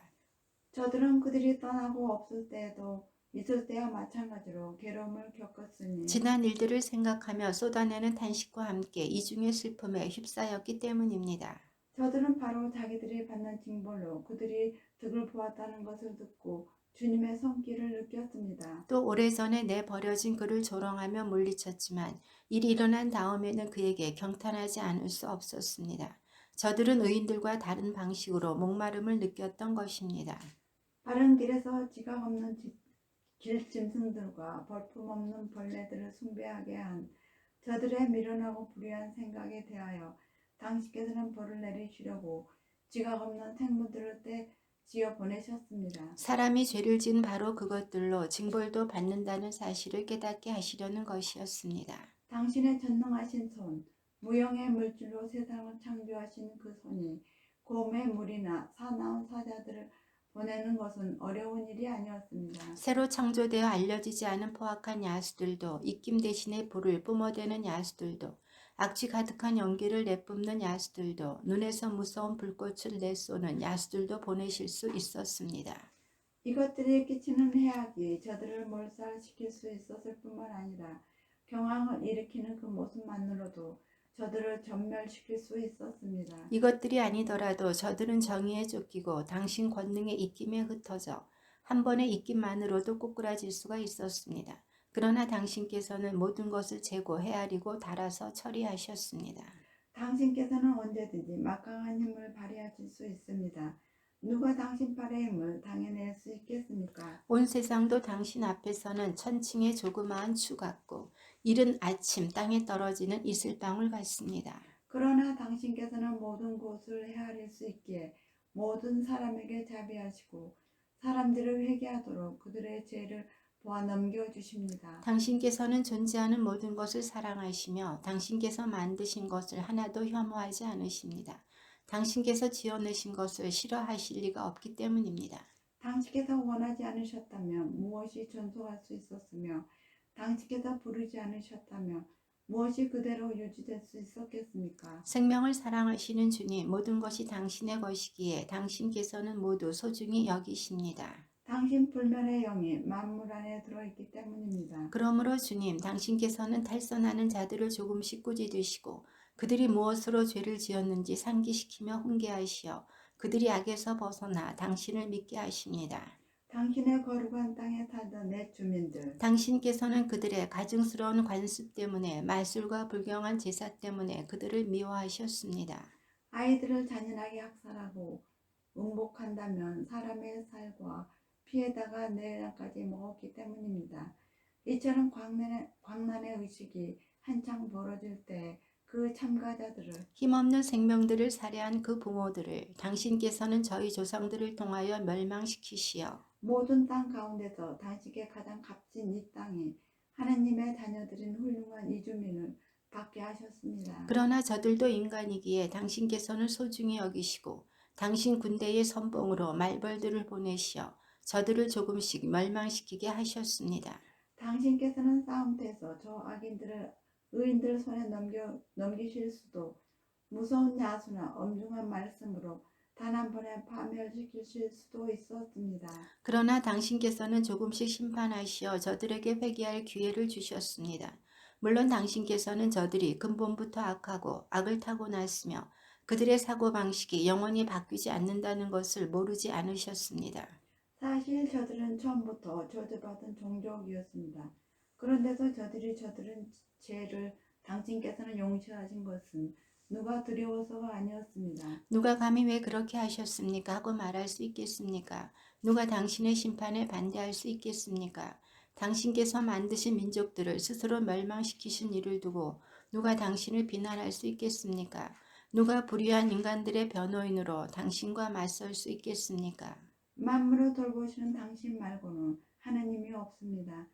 저들은 그들이 떠나고 없을 때에도 있을 때와 마찬가지로 괴로움을 겪었으니
지난 일들을 생각하며 쏟아내는 탄식과 함께 이중의 슬픔에 휩싸였기 때문입니다.
저들은 바로 자기들이 받는 징벌로 그들이 득을 보았다는 것을 듣고 주님의 손길을 느꼈습니다.
또 오래전에 내버려진 그를 조롱하며 물리쳤지만 일이 일어난 다음에는 그에게 경탄하지 않을 수 없었습니다. 저들은 의인들과 다른 방식으로 목마름을 느꼈던 것입니다.
바른 길에서 지각 없는 길 짐승들과 볼품없는 벌레들을 숭배하게 한 저들의 미련하고 불의한 생각에 대하여 당신께서는 벌을 내리시려고 지각 없는 생물들을 떼지어 보내셨습니다.
사람이 죄를 지은 바로 그것들로 징벌도 받는다는 사실을 깨닫게 하시려는 것이었습니다.
당신의 전능하신 손, 무형의 물질로 세상을 창조하신 그 손이 곰의 물이나 사나운 사자들을 보내는 것은 어려운 일이 아니었습니다.
새로 창조되어 알려지지 않은 포악한 야수들도, 입김 대신에 불을 뿜어대는 야수들도, 악취 가득한 연기를 내뿜는 야수들도, 눈에서 무서운 불꽃을 내쏘는 야수들도 보내실 수 있었습니다.
이것들이 끼치는 해악이 저들을 몰살시킬 수 있었을 뿐만 아니라 경황을 일으키는 그 모습만으로도 저들을 전멸시킬 수 있었습니다.
이것들이 아니더라도 저들은 정의에 쫓기고 당신 권능의 입김에 흩어져 한 번의 입김만으로도 꼬꾸라질 수가 있었습니다. 그러나 당신께서는 모든 것을 재고 헤아리고 달아서 처리하셨습니다.
당신께서는 언제든지 막강한 힘을 발휘하실 수 있습니다. 누가 당신 팔의 힘을 당해낼 수 있겠습니까?
온 세상도 당신 앞에서는 천칭의 조그마한 추 같고 이른 아침 땅에 떨어지는 이슬방울 같습니다.
그러나 당신께서는 모든 곳을 헤아릴 수 있기에 모든 사람에게 자비하시고 사람들을 회개하도록 그들의 죄를 보아 넘겨주십니다.
당신께서는 존재하는 모든 것을 사랑하시며 당신께서 만드신 것을 하나도 혐오하지 않으십니다. 당신께서 지어내신 것을 싫어하실 리가 없기 때문입니다.
당신께서 원하지 않으셨다면 무엇이 존속할 수 있었으며 당신께서 부르지 않으셨다면 무엇이 그대로 유지될 수 있었겠습니까?
생명을 사랑하시는 주님, 모든 것이 당신의 것이기에 당신께서는 모두 소중히 여기십니다.
당신 불멸의 영이 만물 안에 들어있기 때문입니다.
그러므로 주님, 당신께서는 탈선하는 자들을 조금씩 꾸짖으시고 그들이 무엇으로 죄를 지었는지 상기시키며 훈계하시어 그들이 악에서 벗어나 당신을 믿게 하십니다.
당신의 거룩한 땅에 살던 내 주민들,
당신께서는 그들의 가증스러운 관습 때문에 말술과 불경한 제사 때문에 그들을 미워하셨습니다.
아이들을 잔인하게 학살하고 음복한다면 사람의 살과 피에다가 내일까지 먹었기 때문입니다. 이처럼 광란의 의식이 한창 벌어질 때 그 참가자들을
힘없는 생명들을 살해한 그 부모들을 당신께서는 저희 조상들을 통하여 멸망시키시어
모든 땅 가운데서 당신께 가장 값진 이 땅에 하나님의 자녀들인 훌륭한 이주민을 받게 하셨습니다.
그러나 저들도 인간이기에 당신께서는 소중히 여기시고 당신 군대의 선봉으로 말벌들을 보내시어 저들을 조금씩 멸망시키게 하셨습니다.
당신께서는 싸움터에서 저 악인들을 의인들 손에 넘기실 수도 무서운 야수나 엄중한 말씀으로 단 한 번에 파멸시키실 수도 있었습니다.
그러나 당신께서는 조금씩 심판하시어 저들에게 회개할 기회를 주셨습니다. 물론 당신께서는 저들이 근본부터 악하고 악을 타고났으며 그들의 사고방식이 영원히 바뀌지 않는다는 것을 모르지 않으셨습니다.
사실 저들은 처음부터 저주받은 종족이었습니다. 그런데도 저들은 죄를 당신께서는 용서하신 것은 누가 두려워서가 아니었습니다.
누가 감히 왜 그렇게 하셨습니까? 하고 말할 수 있겠습니까? 누가 당신의 심판에 반대할 수 있겠습니까? 당신께서 만드신 민족들을 스스로 멸망시키신 일을 두고 누가 당신을 비난할 수 있겠습니까? 누가 불의한 인간들의 변호인으로 당신과 맞설 수 있겠습니까?
만물을 돌보시는 당신 말고는 하나님이 없습니다.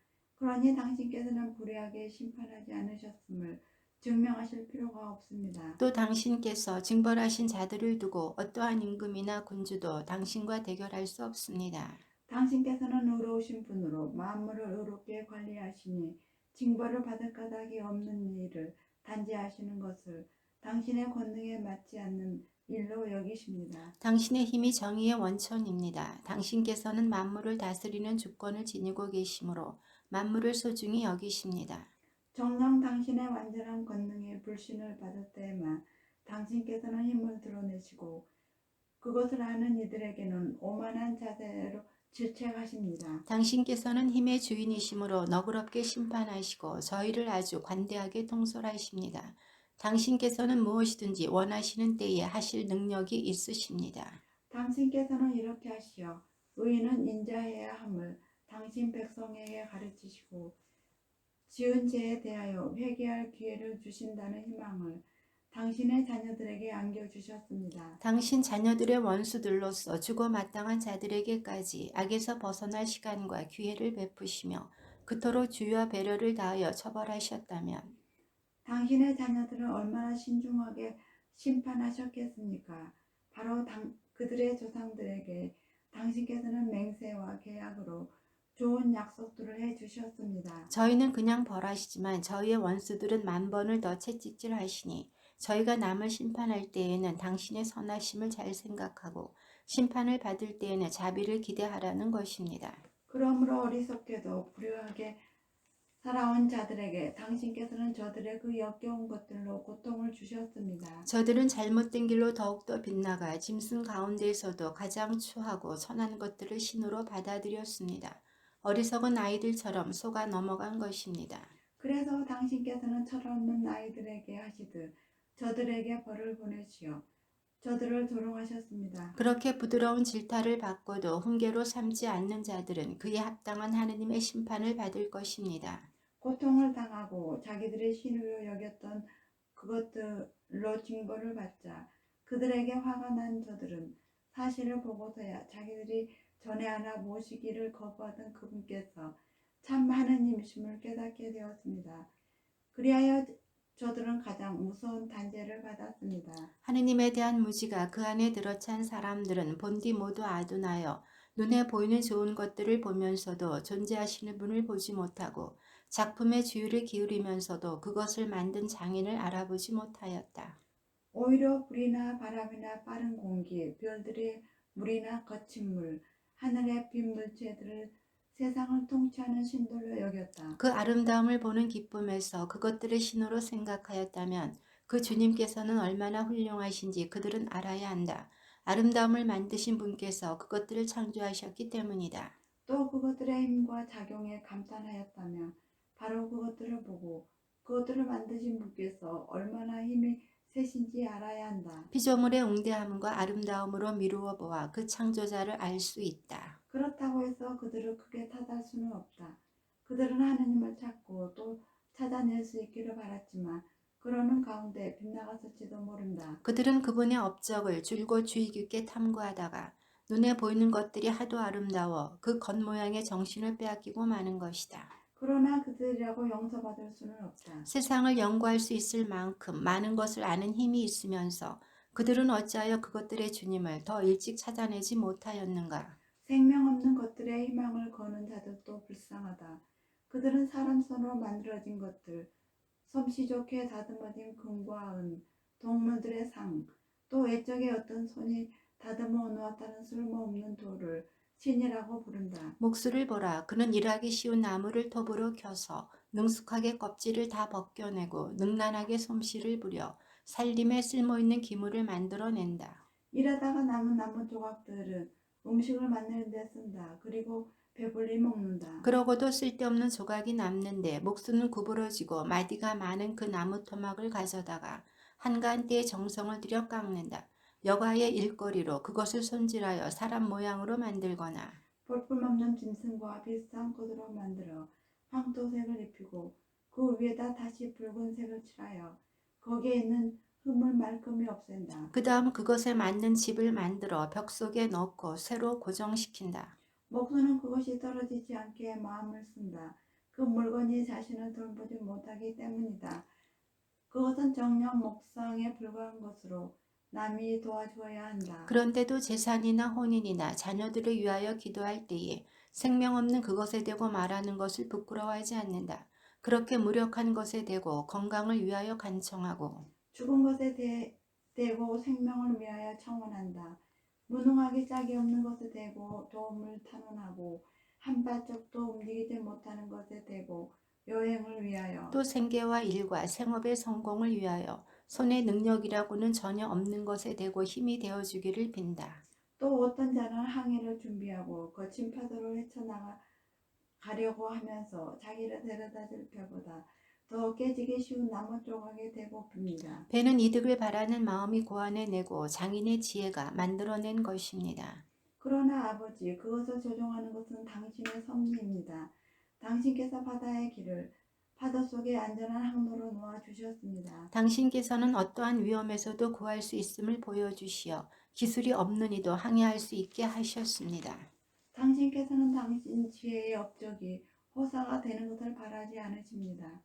그러니 당신께서는 불의하게 심판하지 않으셨음을 증명하실 필요가 없습니다.
또 당신께서 징벌하신 자들을 두고 어떠한 임금이나 군주도 당신과 대결할 수 없습니다.
당신께서는 의로우신 분으로 만물을 의롭게 관리하시니 징벌을 받을 까닭이 없는 일을 단지 하시는 것을 당신의 권능에 맞지 않는 일로 여기십니다.
당신의 힘이 정의의 원천입니다. 당신께서는 만물을 다스리는 주권을 지니고 계시므로 만물을 소중히 여기십니다.
정녕 당신의 완전한 권능에 불신을 받을 때에만 당신께서는 힘을 드러내시고 그것을 아는 이들에게는 오만한 자세로 질책하십니다.
당신께서는 힘의 주인이시므로 너그럽게 심판하시고 저희를 아주 관대하게 통솔하십니다. 당신께서는 무엇이든지 원하시는 때에 하실 능력이 있으십니다.
당신께서는 이렇게 하시어 의인은 인자해야 함을 당신 백성에게 가르치시고 지은 죄에 대하여 회개할 기회를 주신다는 희망을 당신의 자녀들에게 안겨주셨습니다.
당신 자녀들의 원수들로서 주고 마땅한 자들에게까지 악에서 벗어날 시간과 기회를 베푸시며 그토록 주의와 배려를 다하여 처벌하셨다면
당신의 자녀들을 얼마나 신중하게 심판하셨겠습니까? 바로 그들의 조상들에게 당신께서는 맹세와 계약으로 좋은 약속들을 해주셨습니다.
저희는 그냥 벌하시지만 저희의 원수들은 만번을 더 채찍질하시니 저희가 남을 심판할 때에는 당신의 선하심을 잘 생각하고 심판을 받을 때에는 자비를 기대하라는 것입니다.
그러므로 어리석게도 불효하게 살아온 자들에게 당신께서는 저들의 그 역겨운 것들로 고통을 주셨습니다.
저들은 잘못된 길로 더욱더 빗나가 짐승 가운데에서도 가장 추하고 선한 것들을 신으로 받아들였습니다. 어리석은 아이들처럼 속아 넘어간 것입니다.
그래서 당신께서는 철없는 아이들에게 하시듯 저들에게 벌을 보내시어 저들을 조롱하셨습니다.
그렇게 부드러운 질타를 받고도 훈계로 삼지 않는 자들은 그에 합당한 하느님의 심판을 받을 것입니다.
고통을 당하고 자기들의 신으로 여겼던 그것들로 징벌을 받자 그들에게 화가 난 저들은 사실을 보고서야 자기들이 전에 알아보시기를 거부하던 그분께서 참 하느님이심을 깨닫게 되었습니다. 그리하여 저들은 가장 무서운 단죄를 받았습니다.
하느님에 대한 무지가 그 안에 들어찬 사람들은 본디 모두 아둔하여 눈에 보이는 좋은 것들을 보면서도 존재하시는 분을 보지 못하고 작품에 주의를 기울이면서도 그것을 만든 장인을 알아보지 못하였다.
오히려 불이나 바람이나 빠른 공기, 별들의 물이나 거친 물, 하늘의 빈 물체들을 세상을 통치하는 신들로 여겼다.
그 아름다움을 보는 기쁨에서 그것들을 신으로 생각하였다면 그 주님께서는 얼마나 훌륭하신지 그들은 알아야 한다. 아름다움을 만드신 분께서 그것들을 창조하셨기 때문이다.
또 그것들의 힘과 작용에 감탄하였다면 바로 그것들을 보고 그것들을 만드신 분께서 얼마나 힘이 세신지 알아야 한다.
피조물의 웅대함과 아름다움으로 미루어 보아 그 창조자를 알 수 있다.
그렇다고 해서 그들을 크게 탓할 수는 없다. 그들은 하느님을 찾고 또 찾아낼 수 있기를 바랐지만 그러는 가운데 빗나갔을지도 모른다.
그들은 그분의 업적을 줄곧 주의 깊게 탐구하다가 눈에 보이는 것들이 하도 아름다워 그 겉모양의 정신을 빼앗기고 마는 것이다.
그러나 그들이라고 용서받을 수는 없다.
세상을 연구할 수 있을 만큼 많은 것을 아는 힘이 있으면서 그들은 어찌하여 그것들의 주님을 더 일찍 찾아내지 못하였는가?
생명 없는 것들의 희망을 거는 자들도 불쌍하다. 그들은 사람 손으로 만들어진 것들, 솜씨 좋게 다듬어진 금과 은, 동물들의 상, 또 외적의 어떤 손이 다듬어 놓았다는 쓸모없는 돌을 신이라고 부른다.
목수를 보라. 그는 일하기 쉬운 나무를 톱으로 켜서 능숙하게 껍질을 다 벗겨내고 능란하게 솜씨를 부려 살림에 쓸모있는 기물을 만들어낸다.
이러다가 남은 나무 조각들은 음식을 만드는 데 쓴다. 그리고 배불리 먹는다.
그러고도 쓸데없는 조각이 남는데 목수는 구부러지고 마디가 많은 그 나무 토막을 가져다가 한가한 때에 정성을 들여 깎는다. 여가의 일거리로 그것을 손질하여 사람 모양으로 만들거나
볼품없는 짐승과 비슷한 것으로 만들어 황토색을 입히고 그 위에다 다시 붉은색을 칠하여 거기에 있는 흠을 말끔히 없앤다.
그 다음 그것에 맞는 집을 만들어 벽 속에 넣고 새로 고정시킨다.
목수는 그것이 떨어지지 않게 마음을 쓴다. 그 물건이 자신을 돌보지 못하기 때문이다. 그것은 정녕 목상에 불과한 것으로 남이 도와주어야 한다.
그런데도 재산이나 혼인이나 자녀들을 위하여 기도할 때에 생명 없는 그것에 대고 말하는 것을 부끄러워하지 않는다. 그렇게 무력한 것에 대고 건강을 위하여 간청하고
죽은 것에 대해 대고 생명을 위하여 청원한다. 무능하게 짝이 없는 것에 대고 도움을 탄원하고 한 발짝도 움직이지 못하는 것에 대고 여행을 위하여
또 생계와 일과 생업의 성공을 위하여 손의 능력이라고는 전혀 없는 것에 대고 힘이 되어주기를 빈다.
또 어떤 자는 항해를 준비하고 거친 파도를 헤쳐나가려고 하면서 자기를 데려다 줄 배보다 더 깨지기 쉬운 나무 조각에 대고 빕니다.
배는 이득을 바라는 마음이 고안해내고 장인의 지혜가 만들어낸 것입니다.
그러나 아버지, 그것을 조종하는 것은 당신의 섭리입니다. 당신께서 바다의 길을 파도 속에 안전한 항로로 놓아 주셨습니다.
당신께서는 어떠한 위험에서도 구할 수 있음을 보여주시어 기술이 없는 이도 항해할 수 있게 하셨습니다.
당신께서는 당신 지혜의 업적이 호사가 되는 것을 바라지 않으십니다.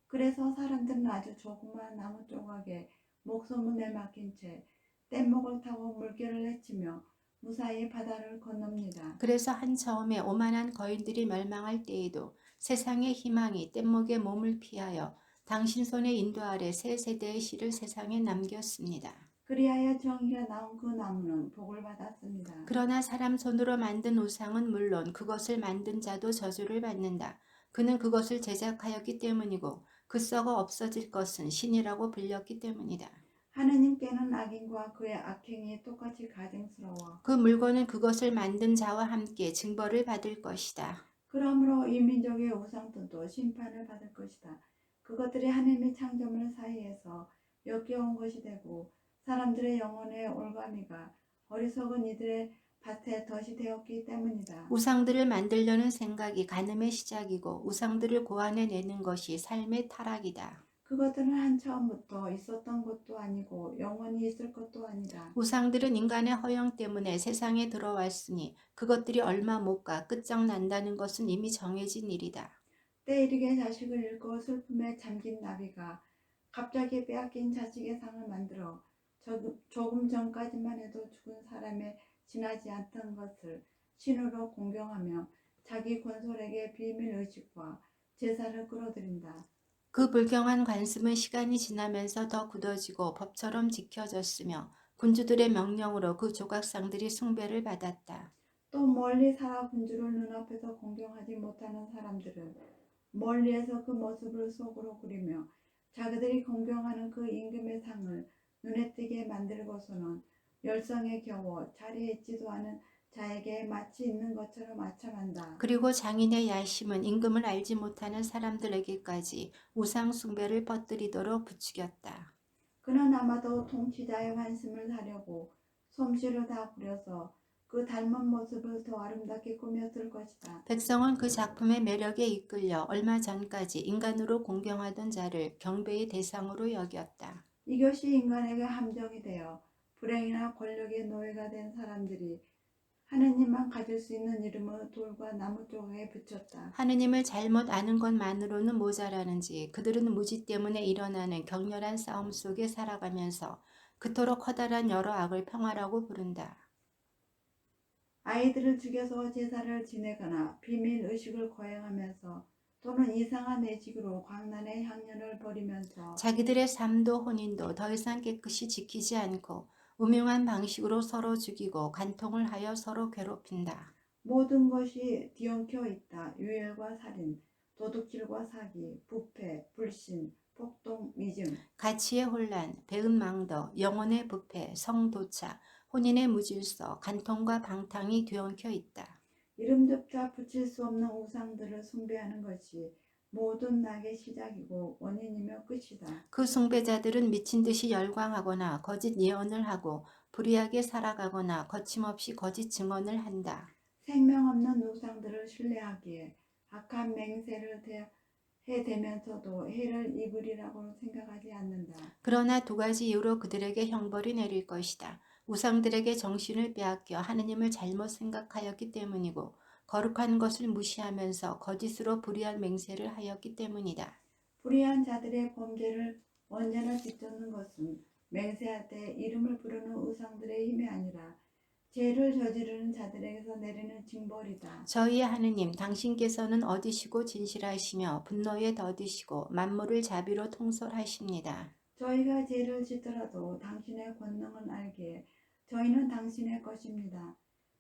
그래서 사람들은 아주 조그마한 나무 조각에 목숨을 내맡긴 채 뗏목을 타고 물결을 헤치며 무사히 바다를 건넙니다.
그래서 한 처음에 오만한 거인들이 멸망할 때에도 세상의 희망이 뗏목의 몸을 피하여 당신 손의 인도 아래 새 세대의 씨를 세상에 남겼습니다.
그리하여 정의가 나온 그 나무는 복을 받았습니다.
그러나 사람 손으로 만든 우상은 물론 그것을 만든 자도 저주를 받는다. 그는 그것을 제작하였기 때문이고 그 썩어 없어질 것은 신이라고 불렸기 때문이다.
하느님께는 악인과 그의 악행이 똑같이 가증스러워.
그 물건은 그것을 만든 자와 함께 징벌을 받을 것이다.
그러므로 이 민족의 우상들도 심판을 받을 것이다. 그것들이 하느님의 창조물 사이에서 역겨운 것이 되고 사람들의 영혼의 올가미가 어리석은 이들의 밭에 덫이 되었기 때문이다.
우상들을 만들려는 생각이 간음의 시작이고 우상들을 고안해내는 것이 삶의 타락이다.
그것들은 한처음부터 있었던 것도 아니고 영원히 있을 것도 아니다.
우상들은 인간의 허영 때문에 세상에 들어왔으니 그것들이 얼마 못 가 끝장난다는 것은 이미 정해진 일이다.
때이르게 자식을 잃고 슬픔에 잠긴 나비가 갑자기 빼앗긴 자식의 상을 만들어 조금 전까지만 해도 죽은 사람에 지나지 않던 것을 신으로 공경하며 자기 권솔에게 비밀 의식과 제사를 끌어들인다.
그 불경한 관습은 시간이 지나면서 더 굳어지고 법처럼 지켜졌으며 군주들의 명령으로 그 조각상들이 숭배를 받았다.
또 멀리 살아 군주를 눈앞에서 공경하지 못하는 사람들은 멀리에서 그 모습을 속으로 그리며 자기들이 공경하는 그 임금의 상을 눈에 띄게 만들고서는 열성에 겨워 자리에 있지도 않은 자에게 마치 있는 것처럼 아첨한다.
그리고 장인의 야심은 임금을 알지 못하는 사람들에게까지 우상 숭배를 퍼뜨리도록 부추겼다.
그는 아마도 통치자의 환심을 사려고 솜씨를 다 부려서 그 닮은 모습을 더 아름답게 꾸몄을 것이다.
백성은 그 작품의 매력에 이끌려 얼마 전까지 인간으로 공경하던 자를 경배의 대상으로 여겼다.
이것이 인간에게 함정이 되어 불행이나 권력의 노예가 된 사람들이 하느님만 가질 수 있는 이름을 돌과 나무 조각에 붙였다.
하느님을 잘못 아는 것만으로는 모자라는지 그들은 무지 때문에 일어나는 격렬한 싸움 속에 살아가면서 그토록 커다란 여러 악을 평화라고 부른다.
아이들을 죽여서 제사를 지내거나 비밀 의식을 거행하면서 또는 이상한 의식으로 광란의 향연을 벌이면서
자기들의 삶도 혼인도 더 이상 깨끗이 지키지 않고 음흉한 방식으로 서로 죽이고 간통을 하여 서로 괴롭힌다.
모든 것이 뒤엉켜 있다. 유혈과 살인, 도둑질과 사기, 부패, 불신, 폭동, 미증.
가치의 혼란, 배은망덕, 영혼의 부패, 성도차, 혼인의 무질서, 간통과 방탕이 뒤엉켜 있다.
이름조차 붙일 수 없는 우상들을 숭배하는 것이 모든 낙의 시작이고 원인이며 끝이다.
그 숭배자들은 미친 듯이 열광하거나 거짓 예언을 하고 불의하게 살아가거나 거침없이 거짓 증언을 한다.
생명 없는 우상들을 신뢰하기에 악한 맹세를 해대면서도 해를 입으리라고 생각하지 않는다.
그러나 두 가지 이유로 그들에게 형벌이 내릴 것이다. 우상들에게 정신을 빼앗겨 하느님을 잘못 생각하였기 때문이고 거룩한 것을 무시하면서 거짓으로 불의한 맹세를 하였기 때문이다.
불의한 자들의 범죄를 언제나 뒤쫓는 것은 맹세할 때 이름을 부르는 우상들의 힘이 아니라 죄를 저지르는 자들에게서 내리는 징벌이다.
저희의 하느님 당신께서는 어디시고 진실하시며 분노에 더디시고 만물을 자비로 통솔하십니다.
저희가 죄를 짓더라도 당신의 권능은 알기에 저희는 당신의 것입니다.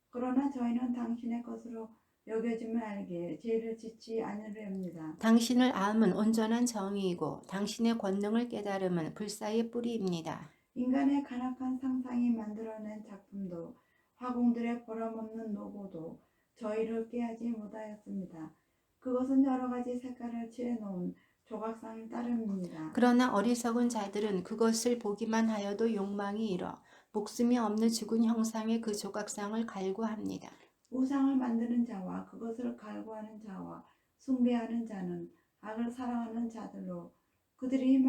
그러나 저희는 당신의 것으로 여겨짐을 알기에 죄를 짓지 않으렵니다.
당신을 아음은 온전한 정의이고 당신의 권능을 깨달음은 불사의 뿌리입니다.
인간의 간악한 상상이 만들어낸 작품도 화공들의 보람없는 노고도 저희를 깨하지 못하였습니다. 그것은 여러 가지 색깔을 칠해놓은 조각상일 따름입니다.
그러나 어리석은 자들은 그것을 보기만 하여도 욕망이 일어 목숨이 없는 죽은 형상의 그 조각상을 갈구합니다.
우상을 만드는 자와 그것을 갈구하는 자와 숭배하는 자는 악을 사랑하는 자들로 그들이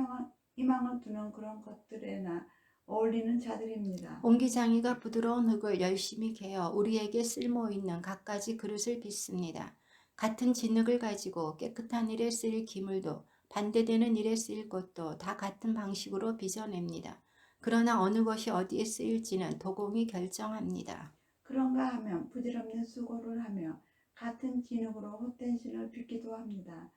희망을 두는 그런 것들에나 어울리는 자들입니다.
옹기장이가 부드러운 흙을 열심히 개어 우리에게 쓸모있는 갖가지 그릇을 빚습니다. 같은 진흙을 가지고 깨끗한 일에 쓰일 기물도 반대되는 일에 쓰일 것도 다 같은 방식으로 빚어냅니다. 그러나 어느 것이 어디에 쓰일지는 도공이 결정합니다.
그런가 하면 부질없는 수고를 하며 같은 진흙으로 헛된 신을 빚기도 합니다.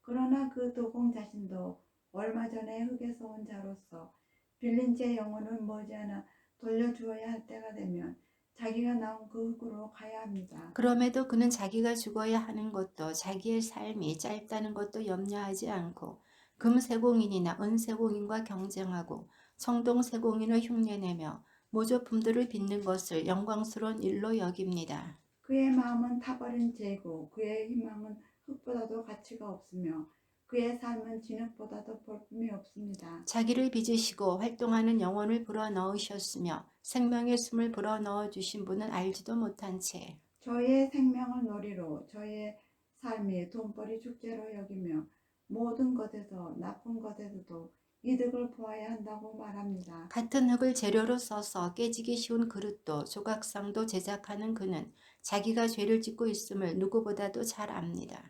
그러나 그 도공 자신도 얼마 전에 흙에서 온 자로서 빌린 제 영혼을 머지않아 돌려주어야 할 때가 되면 자기가 나온 그 흙으로 가야 합니다.
그럼에도 그는 자기가 죽어야 하는 것도 자기의 삶이 짧다는 것도 염려하지 않고 금세공인이나 은세공인과 경쟁하고 청동세공인을 흉내내며 모조품들을 빚는 것을 영광스러운 일로 여깁니다.
그의 마음은 타버린 죄고 그의 희망은 흙보다도 가치가 없으며 그의 삶은 진흙보다도 볼품이 없습니다.
자기를 빚으시고 활동하는 영혼을 불어넣으셨으며 생명의 숨을 불어넣어 주신 분은 알지도 못한 채
저희의 생명을 놀이로 저희의 삶이 돈벌이 축제로 여기며 모든 것에서 나쁜 것에서도 이득을 보아야 한다고 말합니다.
같은 흙을 재료로 써서 깨지기 쉬운 그릇도 조각상도 제작하는 그는 자기가 죄를 짓고 있음을 누구보다도 잘 압니다.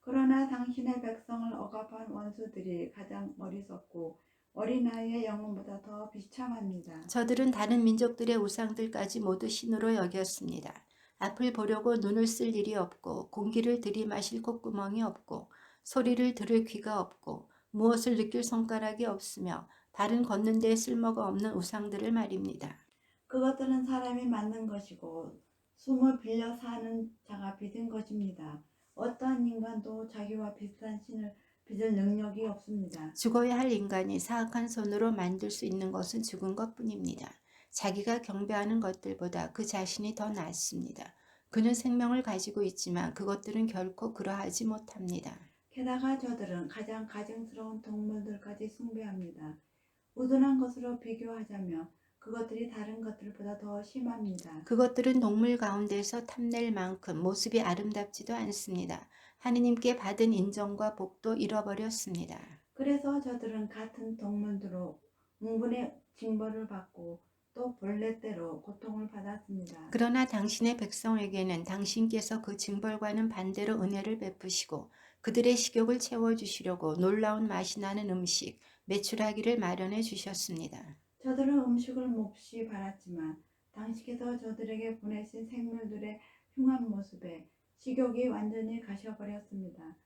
그러나 당신의 백성을 억압한 원수들이 가장 어리석고 어린 아이의 영혼보다 더 비참합니다.
저들은 다른 민족들의 우상들까지 모두 신으로 여겼습니다. 앞을 보려고 눈을 쓸 일이 없고 공기를 들이마실 콧구멍이 없고 소리를 들을 귀가 없고 무엇을 느낄 손가락이 없으며 발은 걷는 데 쓸모가 없는 우상들을 말입니다.
그것들은 사람이 만든 것이고 숨을 빌려 사는 자가 빚은 것입니다. 어떠한 인간도 자기와 비슷한 신을 빚을 능력이 없습니다.
죽어야 할 인간이 사악한 손으로 만들 수 있는 것은 죽은 것뿐입니다. 자기가 경배하는 것들보다 그 자신이 더 낫습니다. 그는 생명을 가지고 있지만 그것들은 결코 그러하지 못합니다.
게다가 저들은 가장 가증스러운 동물들까지 숭배합니다. 우둔한 것으로 비교하자면 그것들이 다른 것들보다 더 심합니다.
그것들은 동물 가운데서 탐낼 만큼 모습이 아름답지도 않습니다. 하느님께 받은 인정과 복도 잃어버렸습니다.
그래서 저들은 같은 동물들로 웅분의 징벌을 받고 또 본래대로 고통을 받았습니다.
그러나 당신의 백성에게는 당신께서 그 징벌과는 반대로 은혜를 베푸시고 그들의 식욕을 채워주시려고 놀라운 맛이 나는 음식, 메추라기를 마련해 주셨습니다.
저들은 음식을 몹시 바랐지만 당신께서 저들에게 보내신 생물들의 흉한 모습에 식욕이 완전히 가셔버렸습니다.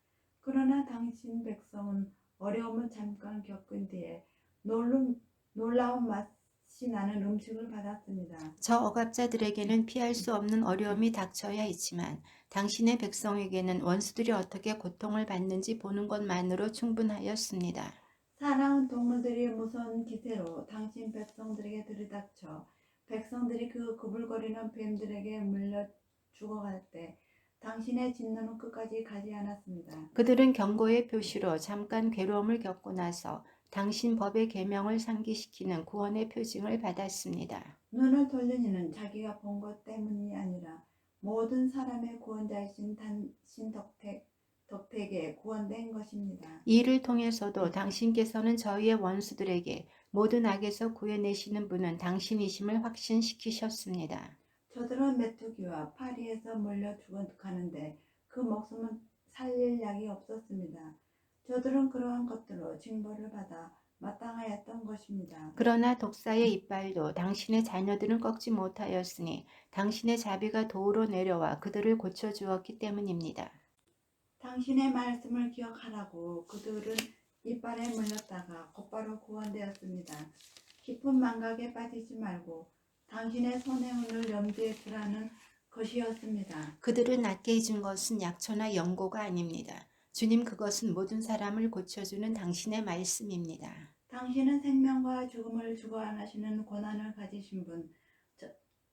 그러나 당신 백성은 어려움을 잠깐 겪은 뒤에 놀라운 맛이 나는 음식을 받았습니다.
저 억압자들에게는 피할 수 없는 어려움이 닥쳐야 했지만 당신의 백성에게는 원수들이 어떻게 고통을 받는지 보는 것만으로 충분하였습니다.
사나운 동물들이 무서운 기세로 당신 백성들에게 들이닥쳐 백성들이 그 구불거리는 뱀들에게 물려 죽어갈 때 당신의 진노는 끝까지 가지 않았습니다.
그들은 경고의 표시로 잠깐 괴로움을 겪고 나서 당신 법의 계명을 상기시키는 구원의 표징을 받았습니다.
눈을 돌린 이는 자기가 본 것 때문이 아니라 모든 사람의 구원자이신 당신 덕택에 구원된 것입니다.
이 일을 통해서도 당신께서는 저희의 원수들에게 모든 악에서 구해내시는 분은 당신이심을 확신시키셨습니다.
저들은 메뚜기와 파리에서 몰려 죽어가는데 그 목숨은 살릴 약이 없었습니다. 저들은 그러한 것들로 징벌을 받아 마땅하였던 것입니다.
그러나 독사의 이빨도 당신의 자녀들은 꺾지 못하였으니 당신의 자비가 도우러 내려와 그들을 고쳐주었기 때문입니다.
당신의 말씀을 기억하라고 그들은 이빨에 물렸다가 곧바로 구원되었습니다. 깊은 망각에 빠지지 말고 당신의 손의 운을 염두에 두라는 것이었습니다.
그들을 낫게 해준 것은 약초나 연고가 아닙니다. 주님, 그것은 모든 사람을 고쳐주는 당신의 말씀입니다.
당신은 생명과 죽음을 주관하시는 권한을 가지신 분,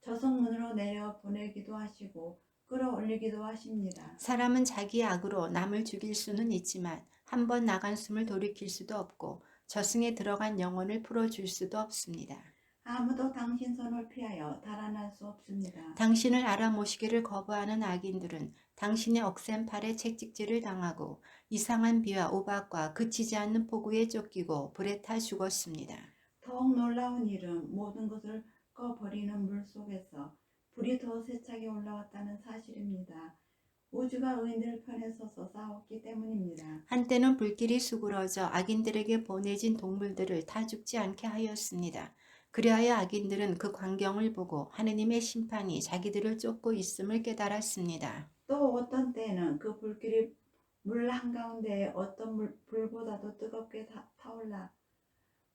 저승문으로 내려 보내기도 하시고 끌어올리기도 하십니다.
사람은 자기 악으로 남을 죽일 수는 있지만 한 번 나간 숨을 돌이킬 수도 없고 저승에 들어간 영혼을 풀어줄 수도 없습니다.
아무도 당신 손을 피하여 달아날 수 없습니다.
당신을 알아모시기를 거부하는 악인들은 당신의 억센 팔에 채찍질을 당하고 이상한 비와 우박과 그치지 않는 폭우에 쫓기고 불에 타 죽었습니다.
더욱 놀라운 일은 모든 것을 꺼버리는 물 속에서 불이 더 세차게 올라왔다는 사실입니다. 우주가 의인들 편에 서서 싸웠기 때문입니다.
한때는 불길이 수그러져 악인들에게 보내진 동물들을 다 죽지 않게 하였습니다. 그리하여 악인들은 그 광경을 보고 하느님의 심판이 자기들을 쫓고 있음을 깨달았습니다.
또 어떤 때에는 그 불길이 물 한가운데에 어떤 불보다도 뜨겁게 타올라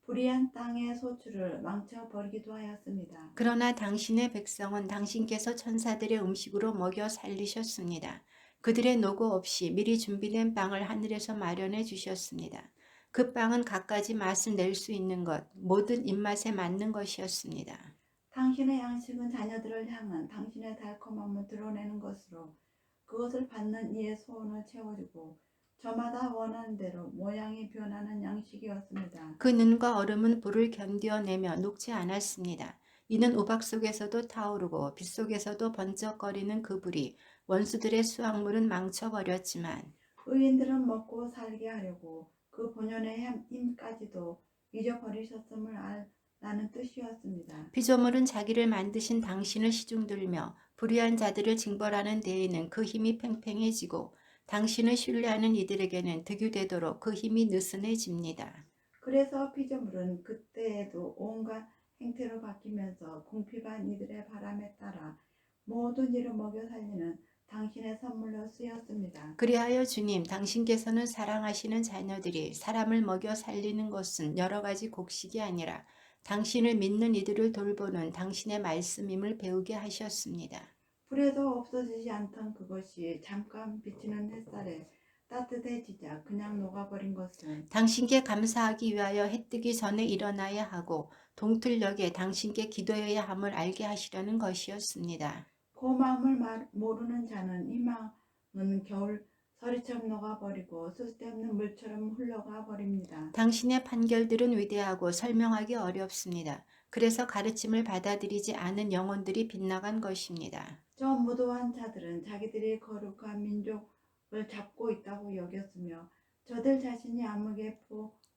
불의한 땅의 소출을 망쳐버리기도 하였습니다.
그러나 당신의 백성은 당신께서 천사들의 음식으로 먹여 살리셨습니다. 그들의 노고 없이 미리 준비된 빵을 하늘에서 마련해 주셨습니다. 그 빵은 갖가지 맛을 낼 수 있는 것, 모든 입맛에 맞는 것이었습니다.
당신의 양식은 자녀들을 향한 당신의 달콤함을 드러내는 것으로 그것을 받는 이의 소원을 채워주고 저마다 원하는 대로 모양이 변하는 양식이었습니다.
그 눈과 얼음은 불을 견디어내며 녹지 않았습니다. 이는 우박 속에서도 타오르고 빛 속에서도 번쩍거리는 그 불이 원수들의 수확물은 망쳐버렸지만
의인들은 먹고 살게 하려고 그 본연의 힘까지도 잊어버리셨음을 알라는 뜻이었습니다.
피조물은 자기를 만드신 당신을 시중들며 불의한 자들을 징벌하는 데에는 그 힘이 팽팽해지고 당신을 신뢰하는 이들에게는 득유되도록 그 힘이 느슨해집니다.
그래서 피조물은 그때에도 온갖 행태로 바뀌면서 궁핍한 이들의 바람에 따라 모든 일을 먹여 살리는 당신의 선물로 쓰였습니다.
그리하여 주님, 당신께서는 사랑하시는 자녀들이 사람을 먹여 살리는 것은 여러 가지 곡식이 아니라 당신을 믿는 이들을 돌보는 당신의 말씀임을 배우게 하셨습니다.
불에도 없어지지 않던 그것이 잠깐 비치는 햇살에 따뜻해지자 그냥 녹아버린 것은
당신께 감사하기 위하여 해 뜨기 전에 일어나야 하고 동틀녘에 당신께 기도해야 함을 알게 하시려는 것이었습니다.
고마움을 모르는 자는 희망은 겨울 서리처럼 녹아버리고 쓸데없는 물처럼 흘러가 버립니다.
당신의 판결들은 위대하고 설명하기 어렵습니다. 그래서 가르침을 받아들이지 않은 영혼들이 빗나간 것입니다.
저 무도한 자들은 자기들이 거룩한 민족을 잡고 있다고 여겼으며 저들 자신이 암흑의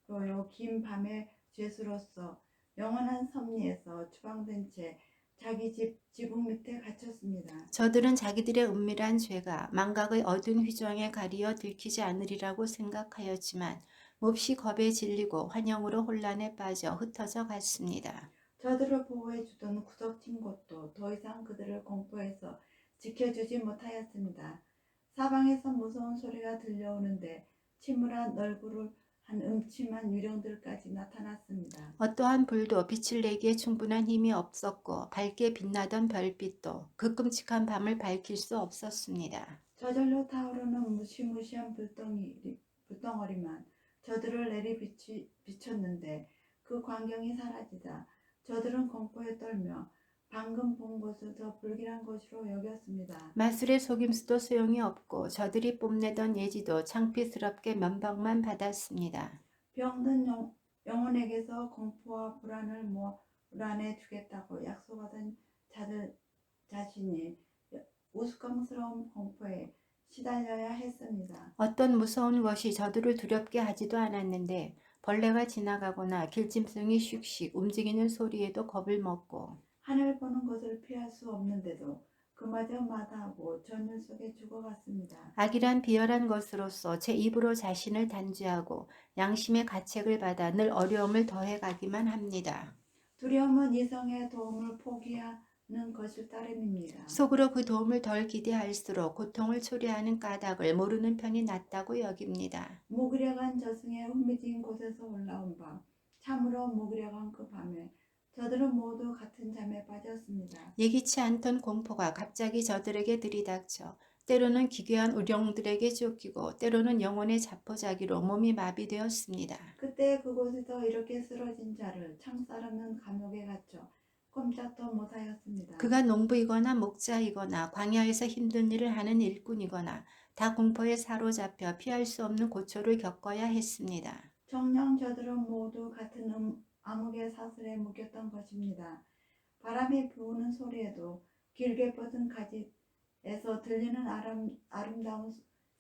포로요 긴 밤의 죄수로서 영원한 섭리에서 추방된 채 자기 집 지붕 밑에 갇혔습니다.
저들은 자기들의 은밀한 죄가 망각의 어두운 휘정에 가리어 들키지 않으리라고 생각하였지만 몹시 겁에 질리고 환영으로 혼란에 빠져 흩어져 갔습니다.
저들을 보호해주던 구석진 곳도 더 이상 그들을 공포에서 지켜주지 못하였습니다. 사방에서 무서운 소리가 들려오는데 침울한 얼굴을 한 음침한 유령들까지 나타났습니다.
어떠한 불도 빛을 내기에 충분한 힘이 없었고 밝게 빛나던 별빛도 그 끔찍한 밤을 밝힐 수 없었습니다.
저절로 타오르는 무시무시한 불덩어리만 저들을 비췄는데 그 광경이 사라지자 저들은 공포에 떨며 방금 본 것을 더 불길한 것으로 여겼습니다.
마술의 속임수도 소용이 없고 저들이 뽐내던 예지도 창피스럽게 면박만 받았습니다.
병든 영혼에게서 공포와 불안을 몰아내 주겠다고 약속하던 자들 자신이 우스꽝스러운 공포에 시달려야 했습니다.
어떤 무서운 것이 저들을 두렵게 하지도 않았는데 벌레가 지나가거나 길짐승이 슉슉 움직이는 소리에도 겁을 먹고
하늘 보는 것을 피할 수 없는데도 그마저 마다하고 전율 속에 죽어갔습니다.
악이란 비열한 것으로서 제 입으로 자신을 단죄하고 양심의 가책을 받아 늘 어려움을 더해가기만 합니다.
두려움은 이성의 도움을 포기하는 것일 따름입니다.
속으로 그 도움을 덜 기대할수록 고통을 초래하는 까닭을 모르는 편이 낫다고 여깁니다.
무기력한 저승의 후미진 곳에서 올라온 밤, 참으로 무기력한 그 밤에 저들은 모두 같은 잠에 빠졌습니다.
예기치 않던 공포가 갑자기 저들에게 들이닥쳐 때로는 기괴한 우령들에게 쫓기고 때로는 영혼의 자포자기로 몸이 마비되었습니다.
그때 그곳에서 이렇게 쓰러진 자를 창사람은 감옥에 갇혀 꼼짝도 못하였습니다.
그가 농부이거나 목자이거나 광야에서 힘든 일을 하는 일꾼이거나 다 공포에 사로잡혀 피할 수 없는 고초를 겪어야 했습니다.
정녕 저들은 모두 같은 암흑의 사슬에 묶였던 것입니다. 바람이 부는 소리에도 길게 뻗은 가지에서 들리는 아름다운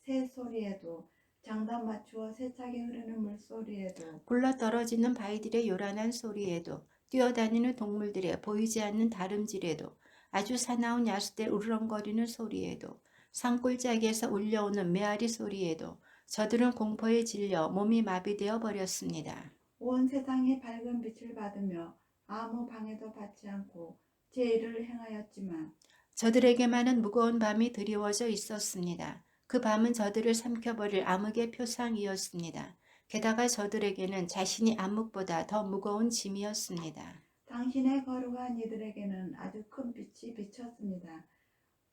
새 소리에도 장단 맞추어 세차게 흐르는 물소리에도
굴러떨어지는 바위들의 요란한 소리에도 뛰어다니는 동물들의 보이지 않는 다름질에도 아주 사나운 야수들 우르렁거리는 소리에도 산골짜기에서 울려오는 메아리 소리에도 저들은 공포에 질려 몸이 마비되어 버렸습니다.
온 세상이 밝은 빛을 받으며 아무 방해도 받지 않고 제 일을 행하였지만
저들에게만은 무거운 밤이 드리워져 있었습니다. 그 밤은 저들을 삼켜버릴 암흑의 표상이었습니다. 게다가 저들에게는 자신이 암흑보다 더 무거운 짐이었습니다.
당신의 거룩한 이들에게는 아주 큰 빛이 비쳤습니다.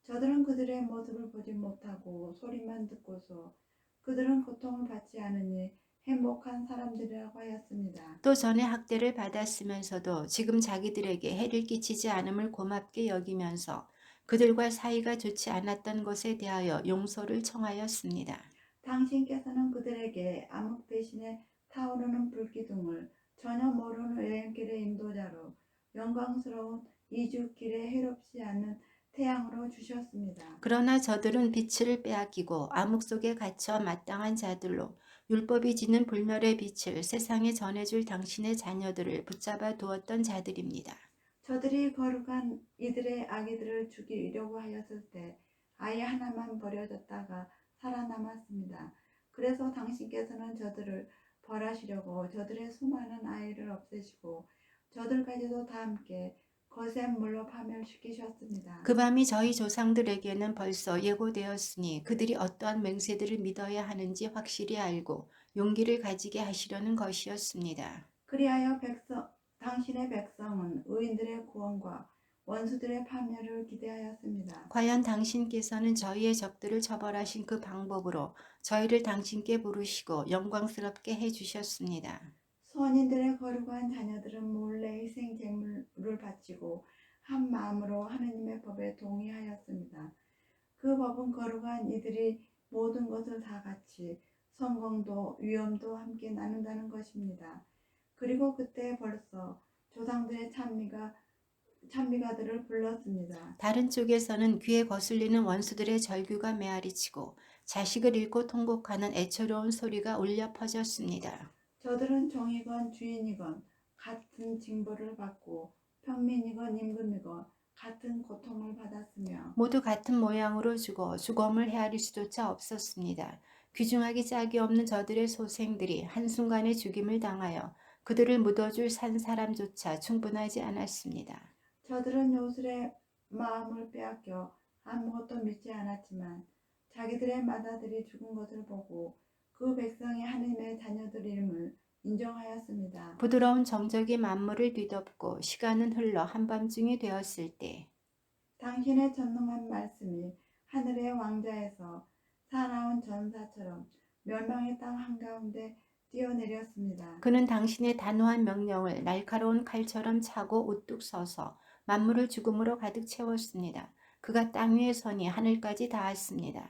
저들은 그들의 모습을 보지 못하고 소리만 듣고서 그들은 고통을 받지 않으니 행복한 사람들이라고 하였습니다.
또 전에 학대를 받았으면서도 지금 자기들에게 해를 끼치지 않음을 고맙게 여기면서 그들과 사이가 좋지 않았던 것에 대하여 용서를 청하였습니다.
당신께서는 그들에게 암흑 대신에 타오르는 불기둥을 전혀 모르는 여행길의 인도자로 영광스러운 이주길에 해롭지 않는 태양으로 주셨습니다.
그러나 저들은 빛을 빼앗기고 암흑 속에 갇혀 마땅한 자들로 율법이 지는 불멸의 빛을 세상에 전해줄 당신의 자녀들을 붙잡아 두었던 자들입니다.
저들이 거룩한 이들의 아기들을 죽이려고 하였을 때 아이 하나만 버려졌다가 살아남았습니다. 그래서 당신께서는 저들을 벌하시려고 저들의 수많은 아이를 없애시고 저들까지도 다 함께 거센 물로 파멸시키셨습니다.
그 밤이 저희 조상들에게는 벌써 예고되었으니 그들이 어떠한 맹세들을 믿어야 하는지 확실히 알고 용기를 가지게 하시려는 것이었습니다.
그리하여 당신의 백성은 의인들의 구원과 원수들의 파멸을 기대하였습니다.
과연 당신께서는 저희의 적들을 처벌하신 그 방법으로 저희를 당신께 부르시고 영광스럽게 해주셨습니다.
선인들의 거룩한 자녀들은 몰래 희생 제물을 바치고 한 마음으로 하느님의 법에 동의하였습니다. 그 법은 거룩한 이들이 모든 것을 다 같이 성공도 위험도 함께 나눈다는 것입니다. 그리고 그때 벌써 조상들의 찬미가들을 불렀습니다.
다른 쪽에서는 귀에 거슬리는 원수들의 절규가 메아리치고 자식을 잃고 통곡하는 애처로운 소리가 울려 퍼졌습니다.
저들은 종이건 주인이건 같은 징벌을 받고 평민이건 임금이건 같은 고통을 받았으며
모두 같은 모양으로 죽어 죽음을 헤아릴 수조차 없었습니다. 귀중하기 짝이 없는 저들의 소생들이 한순간에 죽임을 당하여 그들을 묻어줄 산 사람조차 충분하지 않았습니다.
저들은 요술의 마음을 빼앗겨 아무것도 믿지 않았지만 자기들의 맏아들이 죽은 것을 보고 그 백성이 하나님의 자녀들임을 인정하였습니다.
부드러운 정적이 만물을 뒤덮고 시간은 흘러 한밤중이 되었을 때
당신의 전능한 말씀이 하늘의 왕자에서 사나운 전사처럼 멸망의 땅 한가운데 뛰어내렸습니다.
그는 당신의 단호한 명령을 날카로운 칼처럼 차고 우뚝 서서 만물을 죽음으로 가득 채웠습니다. 그가 땅 위에 서니 하늘까지 닿았습니다.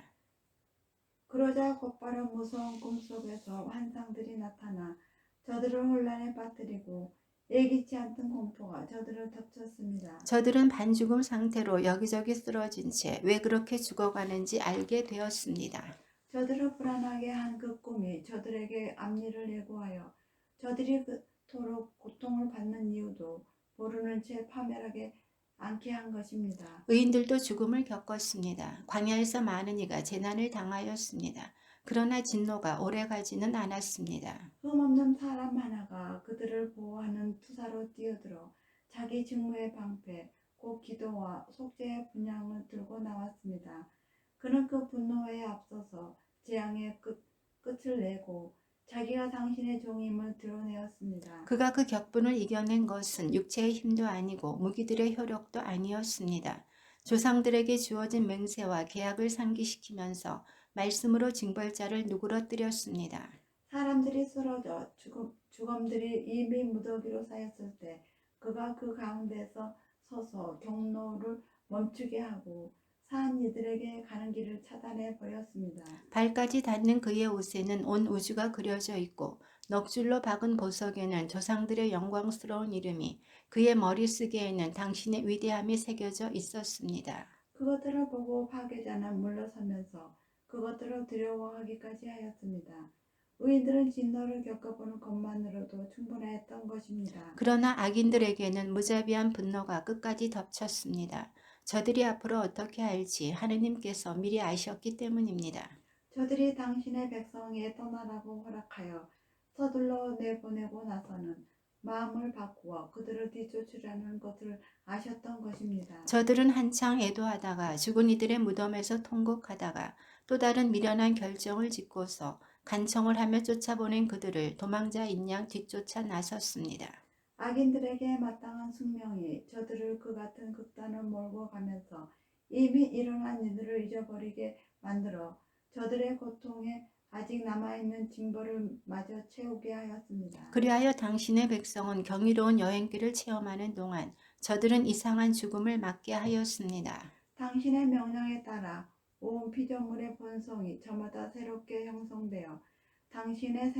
그러자 곧바로 무서운 꿈속에서 환상들이 나타나 저들을 혼란에 빠뜨리고 예기치 않던 공포가 저들을 덮쳤습니다.
저들은 반죽음 상태로 여기저기 쓰러진 채 왜 그렇게 죽어가는지 알게 되었습니다.
저들을 불안하게 한 그 꿈이 저들에게 앞일을 예고하여 저들이 그토록 고통을 받는 이유도 모르는 채 파멸하게 않게 한 것입니다.
의인들도 죽음을 겪었습니다. 광야에서 많은 이가 재난을 당하였습니다. 그러나 진노가 오래가지는 않았습니다.
흠없는 사람 하나가 그들을 보호하는 투사로 뛰어들어 자기 직무의 방패 곧 기도와 속죄의 분향을 들고 나왔습니다. 그는 그 분노에 앞서서 재앙의 끝을 내고 자기가 당신의 종임을 드러내었습니다.
그가 그 격분을 이겨낸 것은 육체의 힘도 아니고 무기들의 효력도 아니었습니다. 조상들에게 주어진 맹세와 계약을 상기시키면서 말씀으로 징벌자를 누그러뜨렸습니다.
사람들이 쓰러져 죽음들이 이미 무더기로 쌓였을 때 그가 그 가운데서 서서 경로를 멈추게 하고 사한 이들에게 가는 길을 차단해 버렸습니다.
발까지 닿는 그의 옷에는 온 우주가 그려져 있고 넋줄로 박은 보석에는 조상들의 영광스러운 이름이, 그의 머리쓰개에는 당신의 위대함이 새겨져 있었습니다.
그것들을 보고 파괴자는 물러서면서 그것들을 두려워하기까지 하였습니다. 의인들은 진노를 겪어보는 것만으로도 충분했던 것입니다.
그러나 악인들에게는 무자비한 분노가 끝까지 덮쳤습니다. 저들이 앞으로 어떻게 할지 하느님께서 미리 아셨기 때문입니다.
저들이 당신의 백성에 떠나라고 허락하여 서둘러 내보내고 나서는 마음을 바꾸어 그들을 뒤쫓으려는 것을 아셨던 것입니다.
저들은 한창 애도하다가 죽은 이들의 무덤에서 통곡하다가 또 다른 미련한 결정을 짓고서 간청을 하며 쫓아보낸 그들을 도망자인 양 뒤쫓아 나섰습니다.
악인들에게 마땅한 숙명이 저들을 그 같은 극단을 몰고 가면서 이미 일어난 일들을 잊어버리게 만들어 저들의 고통에 아직 남아있는 징벌을 마저 채우게 하였습니다.
그리하여 당신의 백성은 경이로운 여행길을 체험하는 동안 저들은 이상한 죽음을 맞게 하였습니다.
당신의 명령에 따라 온 피조물의 본성이 저마다 새롭게 형성되어 당신의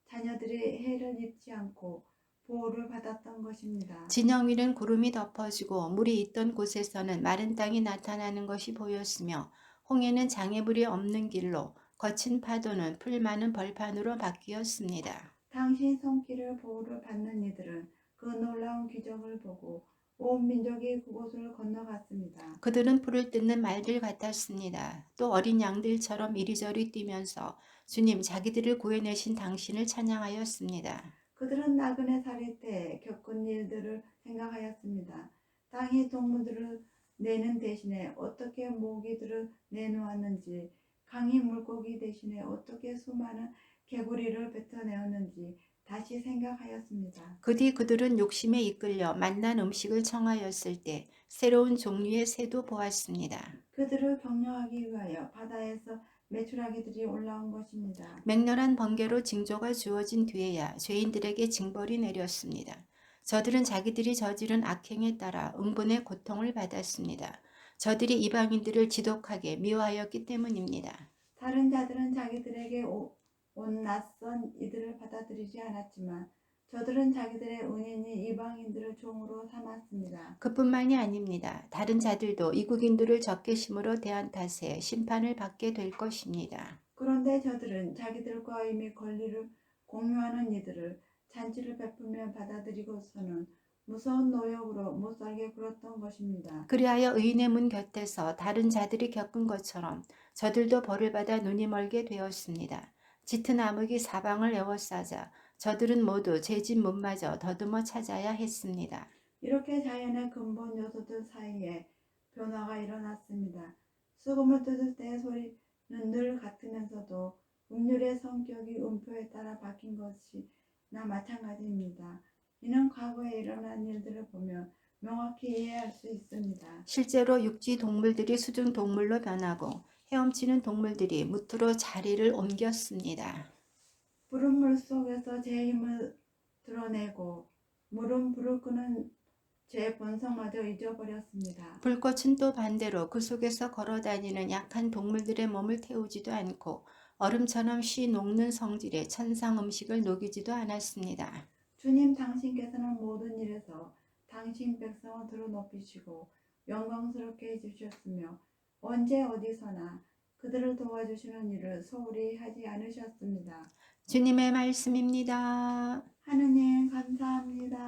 자녀들이 해를 입지 않고 보호를 받았던 것입니다.
진영 위는 구름이 덮어지고 물이 있던 곳에서는 마른 땅이 나타나는 것이 보였으며 홍해는 장애물이 없는 길로, 거친 파도는 풀 많은 벌판으로 바뀌었습니다.
당신 손길을 보호를 받는 이들은 그 놀라운 기적을 보고 온 민족이 그곳을 건너갔습니다.
그들은 풀을 뜯는 말들 같았습니다. 또 어린 양들처럼 이리저리 뛰면서 주님, 자기들을 구해내신 당신을 찬양하였습니다.
그들은 나그네 살이 때 겪은 일들을 생각하였습니다. 땅이 동물들을 내는 대신에 어떻게 모기들을 내놓았는지, 강이 물고기 대신에 어떻게 수많은 개구리를 뱉어내었는지 다시 생각하였습니다.
그 뒤 그들은 욕심에 이끌려 맛난 음식을 청하였을 때 새로운 종류의 새도 보았습니다.
그들을 격려하기 위하여 바다에서 메추라기들이 올라온 것입니다.
맹렬한 번개로 징조가 주어진 뒤에야 죄인들에게 징벌이 내렸습니다. 저들은 자기들이 저지른 악행에 따라 응분의 고통을 받았습니다. 저들이 이방인들을 지독하게 미워하였기 때문입니다.
다른 자들은 자기들에게 온 낯선 이들을 받아들이지 않았지만 저들은 자기들의 은인이 이방인들을 종으로 삼았습니다.
그뿐만이 아닙니다. 다른 자들도 이국인들을 적개심으로 대한 탓에 심판을 받게 될 것입니다.
그런데 저들은 자기들과 이미 권리를 공유하는 이들을 잔치를 베풀며 받아들이고서는 무서운 노역으로 못 살게 굴었던 것입니다.
그리하여 의인의 문 곁에서 다른 자들이 겪은 것처럼 저들도 벌을 받아 눈이 멀게 되었습니다. 짙은 암흑이 사방을 에워싸자 저들은 모두 제 집 문마저 더듬어 찾아야 했습니다.
이렇게 자연의 근본 요소들 사이에 변화가 일어났습니다. 수금을 뜯을 때의 소리는 늘 같으면서도 음률의 성격이 음표에 따라 바뀐 것이나 마찬가지입니다. 이는 과거에 일어난 일들을 보면 명확히 이해할 수 있습니다.
실제로 육지 동물들이 수중 동물로 변하고 헤엄치는 동물들이 무트로 자리를 옮겼습니다.
불은 물 속에서 제 힘을 드러내고 물은 불을 끄는 제 본성마저 잊어버렸습니다.
불꽃은 또 반대로 그 속에서 걸어다니는 약한 동물들의 몸을 태우지도 않고 얼음처럼 쉬 녹는 성질의 천상 음식을 녹이지도 않았습니다.
주님 당신께서는 모든 일에서 당신 백성을 들어 높이시고 영광스럽게 해주셨으며 언제 어디서나 그들을 도와주시는 일을 소홀히 하지 않으셨습니다.
주님의 말씀입니다.
하느님 감사합니다.